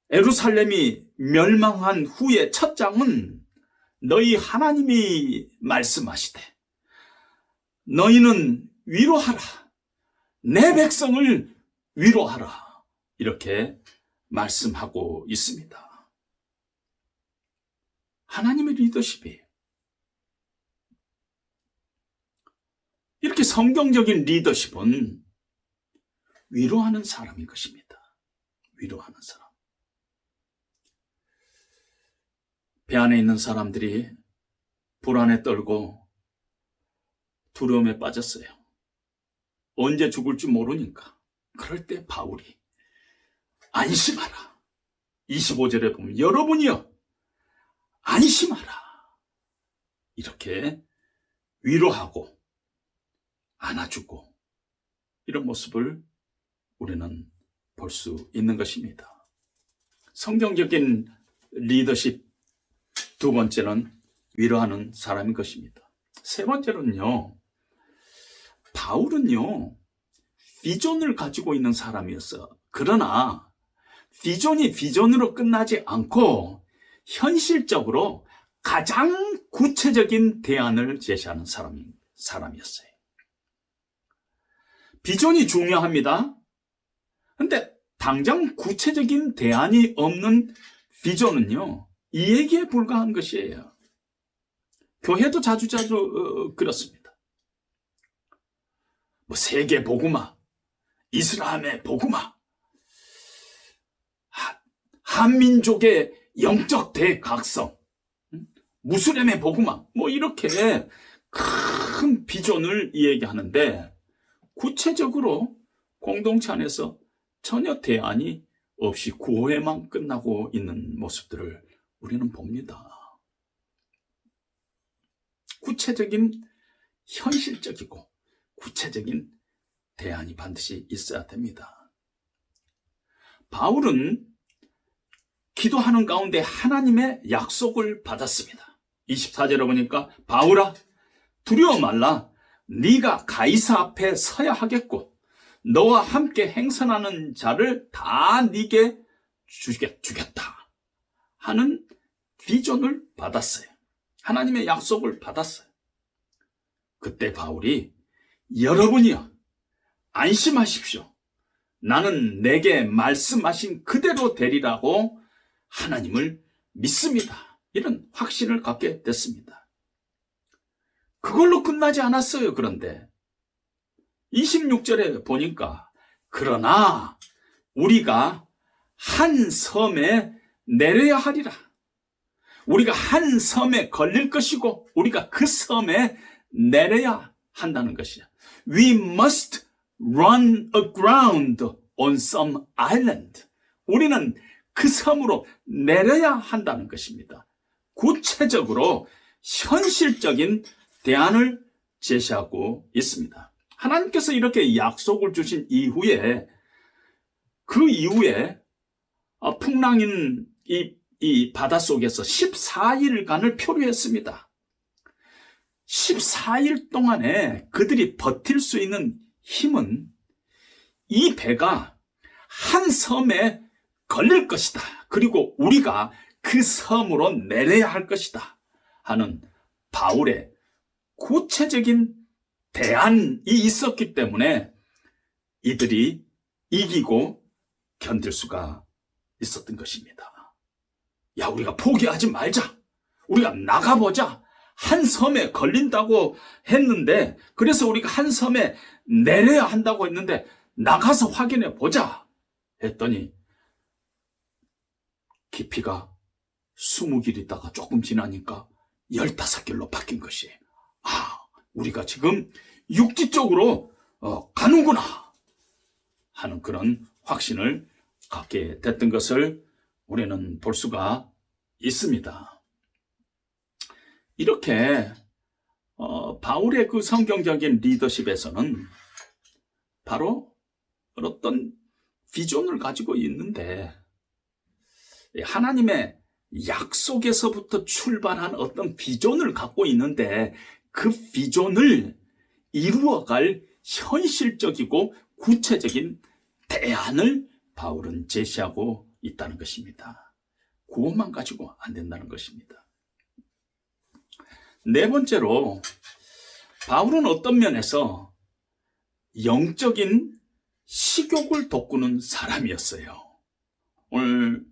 S1: 예루살렘이 멸망한 후에 첫 장은 너희 하나님이 말씀하시되 너희는 위로하라, 내 백성을 위로하라, 이렇게 말씀하고 있습니다. 하나님의 리더십이에요. 이렇게 성경적인 리더십은 위로하는 사람인 것입니다. 위로하는 사람. 배 안에 있는 사람들이 불안에 떨고 두려움에 빠졌어요. 언제 죽을지 모르니까. 그럴 때 바울이 안심하라. 25절에 보면 여러분이여 안심하라. 이렇게 위로하고 안아주고 이런 모습을 우리는 볼 수 있는 것입니다. 성경적인 리더십 두 번째는 위로하는 사람인 것입니다. 세 번째는요, 바울은요, 비전을 가지고 있는 사람이었어. 그러나 비전이 비전으로 끝나지 않고 현실적으로 가장 구체적인 대안을 제시하는 사람이었어요. 비전이 중요합니다. 근데 당장 구체적인 대안이 없는 비전은요, 이 얘기에 불과한 것이에요. 교회도 자주자주 그렇습니다. 뭐 세계 복음화, 이슬람의 복음화, 한민족의 영적 대각성, 무슬림의 복음화, 뭐 이렇게 큰 비전을 이야기하는데 구체적으로 공동체 안에서 전혀 대안이 없이 구호에만 끝나고 있는 모습들을 우리는 봅니다. 구체적인, 현실적이고 구체적인 대안이 반드시 있어야 됩니다. 바울은 기도하는 가운데 하나님의 약속을 받았습니다. 24절에 보니까 바울아 두려워 말라, 네가 가이사 앞에 서야 하겠고 너와 함께 행선하는 자를 다 네게 주겠다 하는 비전을 받았어요. 하나님의 약속을 받았어요. 그때 바울이 여러분이여 안심하십시오. 나는 내게 말씀하신 그대로 되리라고 하나님을 믿습니다. 이런 확신을 갖게 됐습니다. 그걸로 끝나지 않았어요. 그런데 26절에 보니까 그러나 우리가 한 섬에 내려야 하리라. 우리가 한 섬에 걸릴 것이고 우리가 그 섬에 내려야 한다는 것이야. We must run aground on some island. 우리는 그 섬으로 내려야 한다는 것입니다. 구체적으로 현실적인 대안을 제시하고 있습니다. 하나님께서 이렇게 약속을 주신 이후에 그 이후에 풍랑인 이 바닷속에서 14일간을 표류했습니다. 14일 동안에 그들이 버틸 수 있는 힘은 이 배가 한 섬에 걸릴 것이다. 그리고 우리가 그 섬으로 내려야 할 것이다 하는 바울의 구체적인 대안이 있었기 때문에 이들이 이기고 견딜 수가 있었던 것입니다. 야, 우리가 포기하지 말자. 우리가 나가보자. 한 섬에 걸린다고 했는데, 그래서 우리가 한 섬에 내려야 한다고 했는데 나가서 확인해 보자 했더니 깊이가 20길 있다가 조금 지나니까 15길로 바뀐 것이, 우리가 지금 육지 쪽으로 가는구나. 하는 그런 확신을 갖게 됐던 것을 우리는 볼 수가 있습니다. 이렇게 바울의 그 성경적인 리더십에서는 바로 어떤 비전을 가지고 있는데, 하나님의 약속에서부터 출발한 어떤 비전을 갖고 있는데, 그 비전을 이루어갈 현실적이고 구체적인 대안을 바울은 제시하고 있다는 것입니다. 구원만 가지고 안 된다는 것입니다. 네 번째로, 바울은 어떤 면에서 영적인 식욕을 돋구는 사람이었어요. 오늘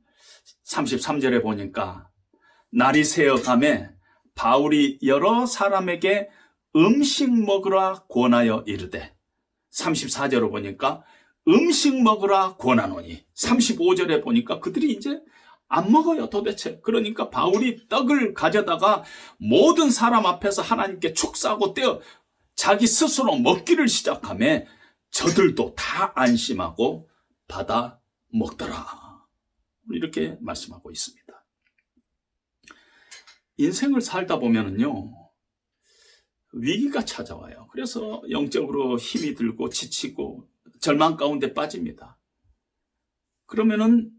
S1: 33절에 보니까 날이 새어가매 바울이 여러 사람에게 음식 먹으라 권하여 이르되, 34절을 보니까 음식 먹으라 권하노니, 35절에 보니까 그들이 이제 안 먹어요 도대체. 그러니까 바울이 떡을 가져다가 모든 사람 앞에서 하나님께 축사하고 떼어 자기 스스로 먹기를 시작하며 저들도 다 안심하고 받아 먹더라. 이렇게 말씀하고 있습니다. 인생을 살다 보면은요, 위기가 찾아와요. 그래서 영적으로 힘이 들고 지치고 절망 가운데 빠집니다. 그러면은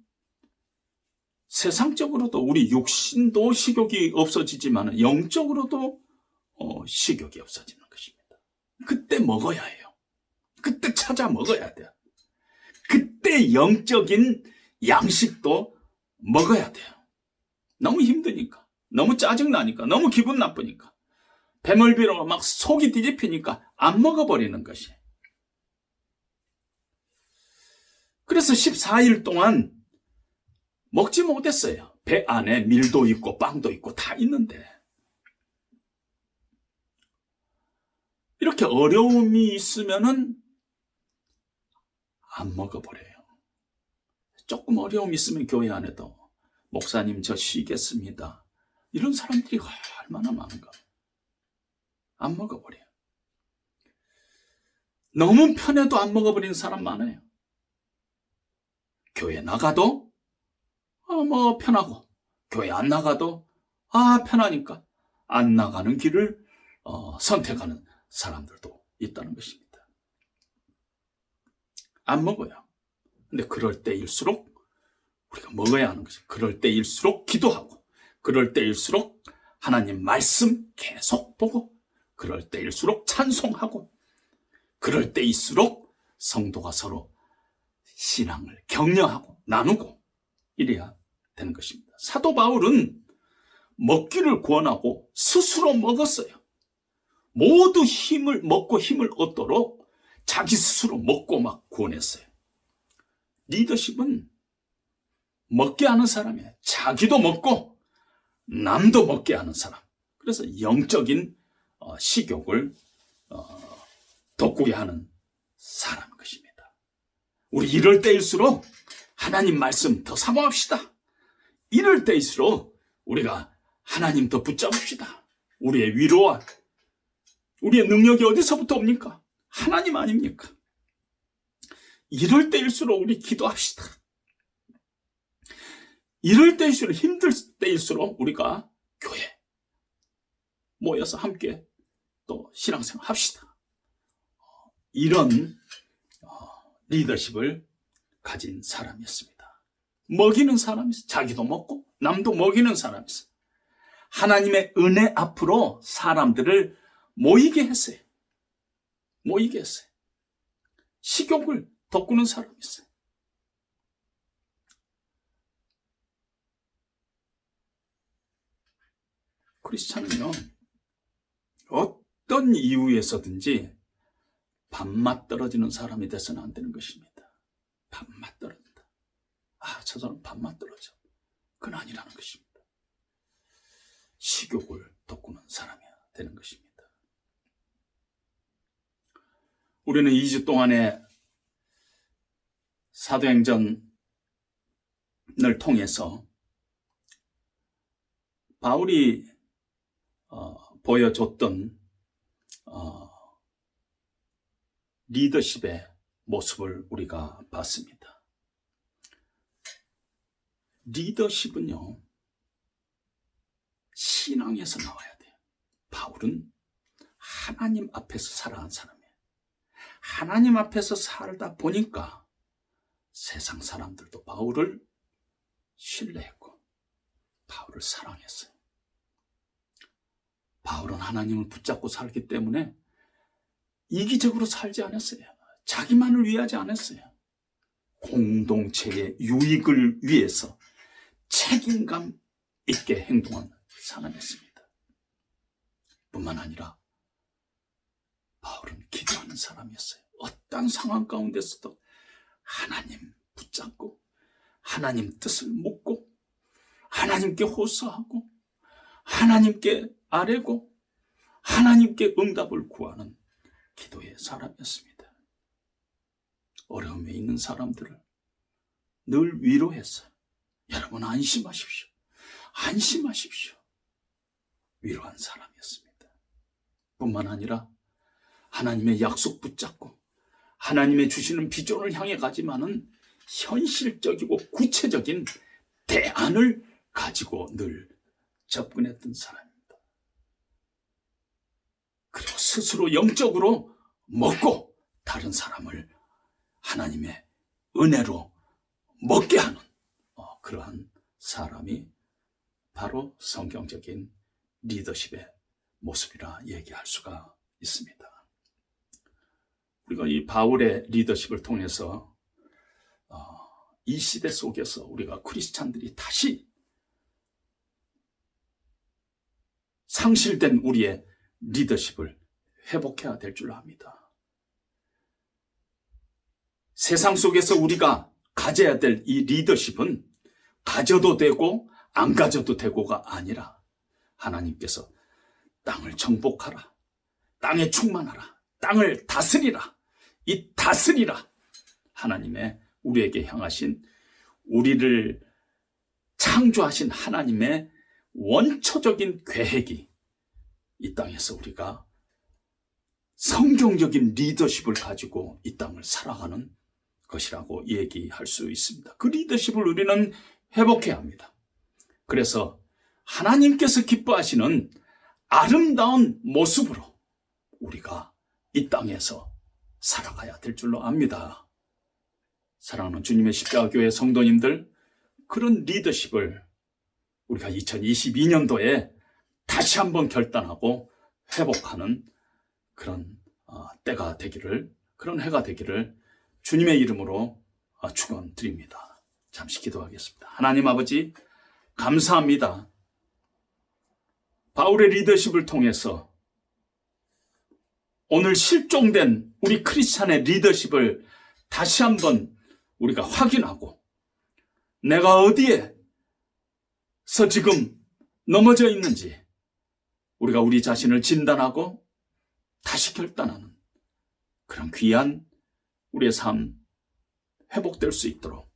S1: 세상적으로도 우리 육신도 식욕이 없어지지만 영적으로도 식욕이 없어지는 것입니다. 그때 먹어야 해요. 그때 찾아 먹어야 돼요. 그때 영적인 양식도 먹어야 돼요. 너무 힘드니까, 너무 짜증나니까, 너무 기분 나쁘니까, 배멀비로 막 속이 뒤집히니까 안 먹어버리는 것이. 그래서 14일 동안 먹지 못했어요. 배 안에 밀도 있고 빵도 있고 다 있는데. 이렇게 어려움이 있으면은 안 먹어버려요. 조금 어려움이 있으면 교회 안에도 목사님 저 쉬겠습니다. 이런 사람들이 얼마나 많은가. 안 먹어버려요. 너무 편해도 안 먹어버리는 사람 많아요. 교회 나가도 뭐 편하고, 교회 안 나가도 편하니까 안 나가는 길을 선택하는 사람들도 있다는 것입니다. 안 먹어요. 근데 그럴 때일수록 우리가 먹어야 하는 것이, 그럴 때일수록 기도하고, 그럴 때일수록 하나님 말씀 계속 보고, 그럴 때일수록 찬송하고, 그럴 때일수록 성도가 서로 신앙을 격려하고 나누고 이래야 되는 것입니다. 사도 바울은 먹기를 권하고 스스로 먹었어요. 모두 힘을 먹고 힘을 얻도록 자기 스스로 먹고 막 권했어요. 리더십은 먹게 하는 사람이에요. 자기도 먹고 남도 먹게 하는 사람. 그래서 영적인 식욕을 돋구게 하는 사람인 것입니다. 우리 이럴 때일수록 하나님 말씀 더 사모합시다. 이럴 때일수록 우리가 하나님 더 붙잡읍시다. 우리의 위로와 우리의 능력이 어디서부터 옵니까? 하나님 아닙니까? 이럴 때일수록 우리 기도합시다. 이럴 때일수록, 힘들 때일수록 우리가 교회 모여서 함께 또 신앙생활 합시다. 이런 리더십을 가진 사람이었습니다. 먹이는 사람이었어요. 자기도 먹고 남도 먹이는 사람이었어요. 하나님의 은혜 앞으로 사람들을 모이게 했어요. 모이게 했어요. 식욕을 돋구는 사람이었어요. 크리스찬은요, 어떤 이유에서든지 밥맛 떨어지는 사람이 돼서는 안 되는 것입니다. 밥맛 떨어진다. 저 사람 밥맛 떨어져. 그건 아니라는 것입니다. 식욕을 돋구는 사람이 되는 것입니다. 우리는 2주 동안에 사도행전을 통해서 바울이 보여줬던 리더십의 모습을 우리가 봤습니다. 리더십은요, 신앙에서 나와야 돼요. 바울은 하나님 앞에서 살아간 사람이에요. 하나님 앞에서 살다 보니까 세상 사람들도 바울을 신뢰했고 바울을 사랑했어요. 바울은 하나님을 붙잡고 살기 때문에 이기적으로 살지 않았어요. 자기만을 위하지 않았어요. 공동체의 유익을 위해서 책임감 있게 행동한 사람이었습니다. 뿐만 아니라 바울은 기도하는 사람이었어요. 어떤 상황 가운데서도 하나님 붙잡고 하나님 뜻을 묻고 하나님께 호소하고 하나님께 아뢰고 하나님께 응답을 구하는 기도의 사람이었습니다. 어려움에 있는 사람들을 늘 위로했어요. 여러분 안심하십시오. 안심하십시오. 위로한 사람이었습니다. 뿐만 아니라 하나님의 약속 붙잡고 하나님의 주시는 비전을 향해 가지만은 현실적이고 구체적인 대안을 가지고 늘 접근했던 사람입니다. 그리고 스스로 영적으로 먹고 다른 사람을 하나님의 은혜로 먹게 하는 그러한 사람이 바로 성경적인 리더십의 모습이라 얘기할 수가 있습니다. 우리가 이 바울의 리더십을 통해서 이 시대 속에서 우리가 크리스찬들이 다시 상실된 우리의 리더십을 회복해야 될 줄 압니다. 세상 속에서 우리가 가져야 될 이 리더십은 가져도 되고 안 가져도 되고가 아니라 하나님께서 땅을 정복하라, 땅에 충만하라, 땅을 다스리라, 이 다스리라 하나님의 우리에게 향하신 우리를 창조하신 하나님의 원초적인 계획이 이 땅에서 우리가 성경적인 리더십을 가지고 이 땅을 살아가는 것이라고 얘기할 수 있습니다. 그 리더십을 우리는 회복해야 합니다. 그래서 하나님께서 기뻐하시는 아름다운 모습으로 우리가 이 땅에서 살아가야 될 줄로 압니다. 사랑하는 주님의 십자가교회 성도님들, 그런 리더십을 우리가 2022년도에 다시 한번 결단하고 회복하는 그런 때가 되기를, 그런 해가 되기를 주님의 이름으로 축원드립니다. 잠시 기도하겠습니다. 하나님 아버지, 감사합니다. 바울의 리더십을 통해서 오늘 실종된 우리 크리스찬의 리더십을 다시 한번 우리가 확인하고 내가 어디에서 지금 넘어져 있는지 우리가 우리 자신을 진단하고 다시 결단하는 그런 귀한 우리의 삶 회복될 수 있도록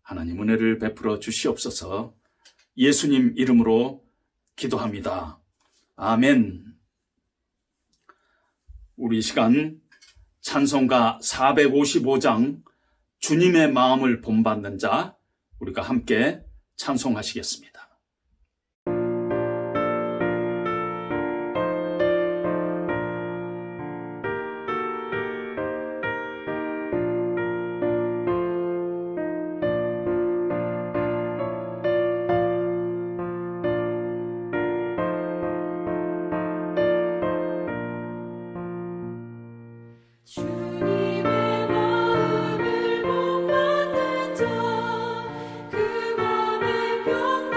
S1: 하나님 은혜를 베풀어 주시옵소서. 예수님 이름으로 기도합니다. 아멘. 우리 시간 찬송가 455장 주님의 마음을 본받는 자, 우리가 함께 찬송하시겠습니다.
S2: 주님의 마음을 본받는 자, 그 맘에 변함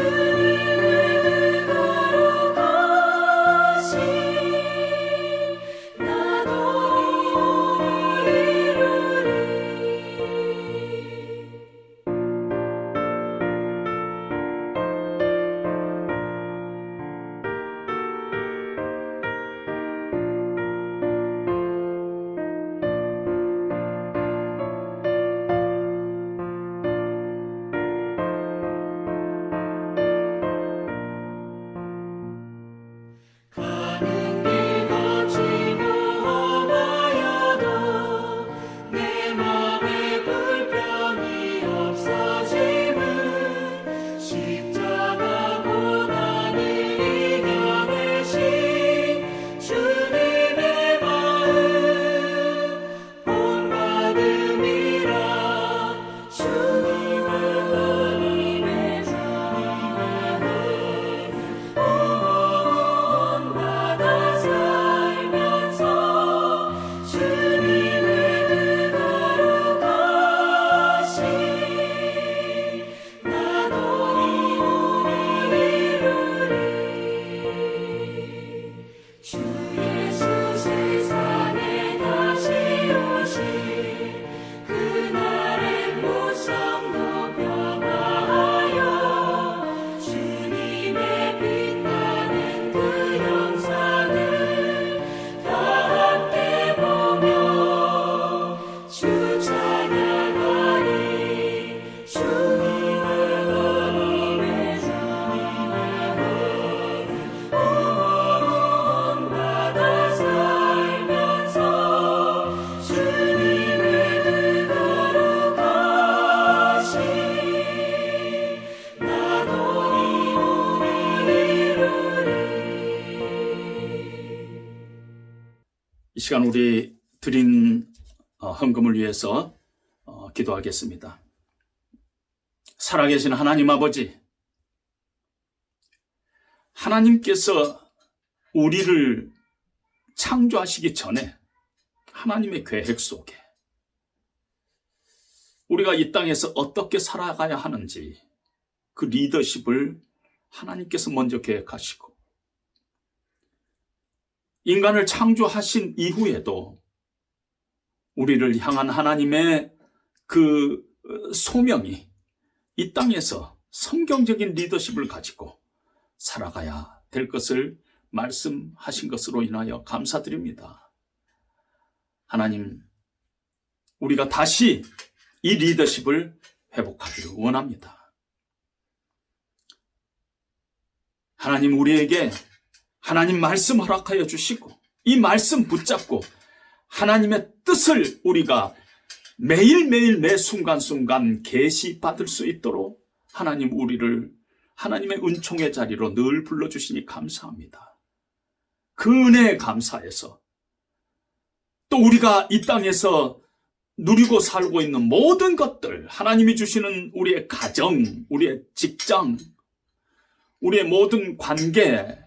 S2: 주님의 거룩하신 나도 이루리. 가는 길 거치고 험하여도 내 맘에 불평이 없어짐은 십자가 고난을 이겨내신 주님의 마음 본받음이라. 주님의 본받아 살면서 주님의 거룩하신 나도 이루리. 주 예수 세상에 다시 오실 그날의 무성도 변화하여 주님의 빛나는 그 영상을 다 함께 보며 주 찬양하리. 주님의 본받아 살면서 주님의 거룩하신 나도 이루리.
S1: 이 시간 우리 드린 헌금을 위해서 기도하겠습니다. 살아계신 하나님 아버지, 하나님께서 우리를 창조하시기 전에 하나님의 계획 속에 우리가 이 땅에서 어떻게 살아가야 하는지 그 리더십을 하나님께서 먼저 계획하시고 인간을 창조하신 이후에도 우리를 향한 하나님의 그 소명이 이 땅에서 성경적인 리더십을 가지고 살아가야 될 것을 말씀하신 것으로 인하여 감사드립니다. 하나님, 우리가 다시 이 리더십을 회복하기를 원합니다. 하나님, 우리에게 하나님 말씀 허락하여 주시고 이 말씀 붙잡고 하나님의 뜻을 우리가 매일매일 매 순간순간 계시받을 수 있도록 하나님 우리를 하나님의 은총의 자리로 늘 불러주시니 감사합니다. 그 은혜에 감사해서 또 우리가 이 땅에서 누리고 살고 있는 모든 것들, 하나님이 주시는 우리의 가정, 우리의 직장, 우리의 모든 관계,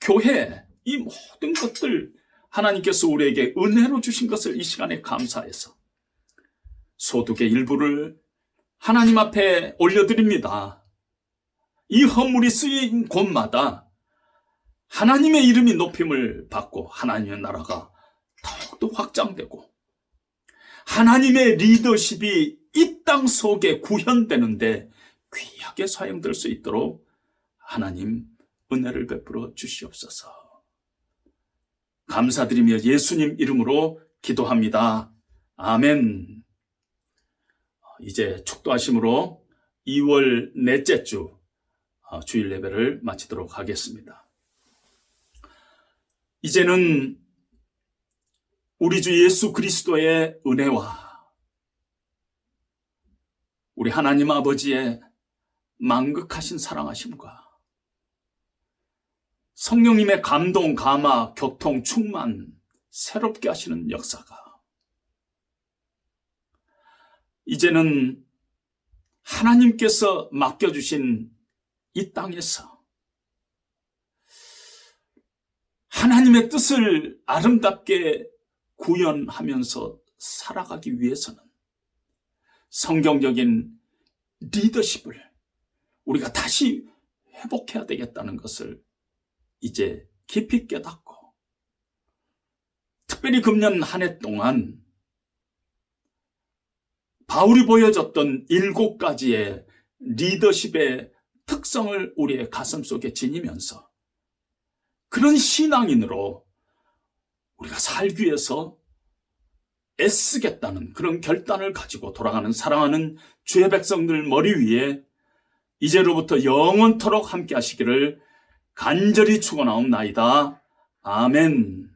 S1: 교회, 이 모든 것들 하나님께서 우리에게 은혜로 주신 것을 이 시간에 감사해서 소득의 일부를 하나님 앞에 올려드립니다. 이 헌물이 쓰인 곳마다 하나님의 이름이 높임을 받고 하나님의 나라가 더욱더 확장되고 하나님의 리더십이 이 땅 속에 구현되는데 귀하게 사용될 수 있도록 하나님 은혜를 베풀어 주시옵소서. 감사드리며 예수님 이름으로 기도합니다. 아멘. 이제 축도하심으로 2월 넷째 주 주일 예배를 마치도록 하겠습니다. 이제는 우리 주 예수 그리스도의 은혜와 우리 하나님 아버지의 만극하신 사랑하심과 성령님의 감동, 감화, 교통, 충만, 새롭게 하시는 역사가 이제는 하나님께서 맡겨주신 이 땅에서 하나님의 뜻을 아름답게 구현하면서 살아가기 위해서는 성경적인 리더십을 우리가 다시 회복해야 되겠다는 것을 이제 깊이 깨닫고, 특별히 금년 한 해 동안 바울이 보여줬던 7가지의 리더십의 특성을 우리의 가슴 속에 지니면서 그런 신앙인으로 우리가 살기 위해서 애쓰겠다는 그런 결단을 가지고 돌아가는 사랑하는 주의 백성들 머리 위에 이제로부터 영원토록 함께 하시기를 간절히 축원하옵나이다. 아멘.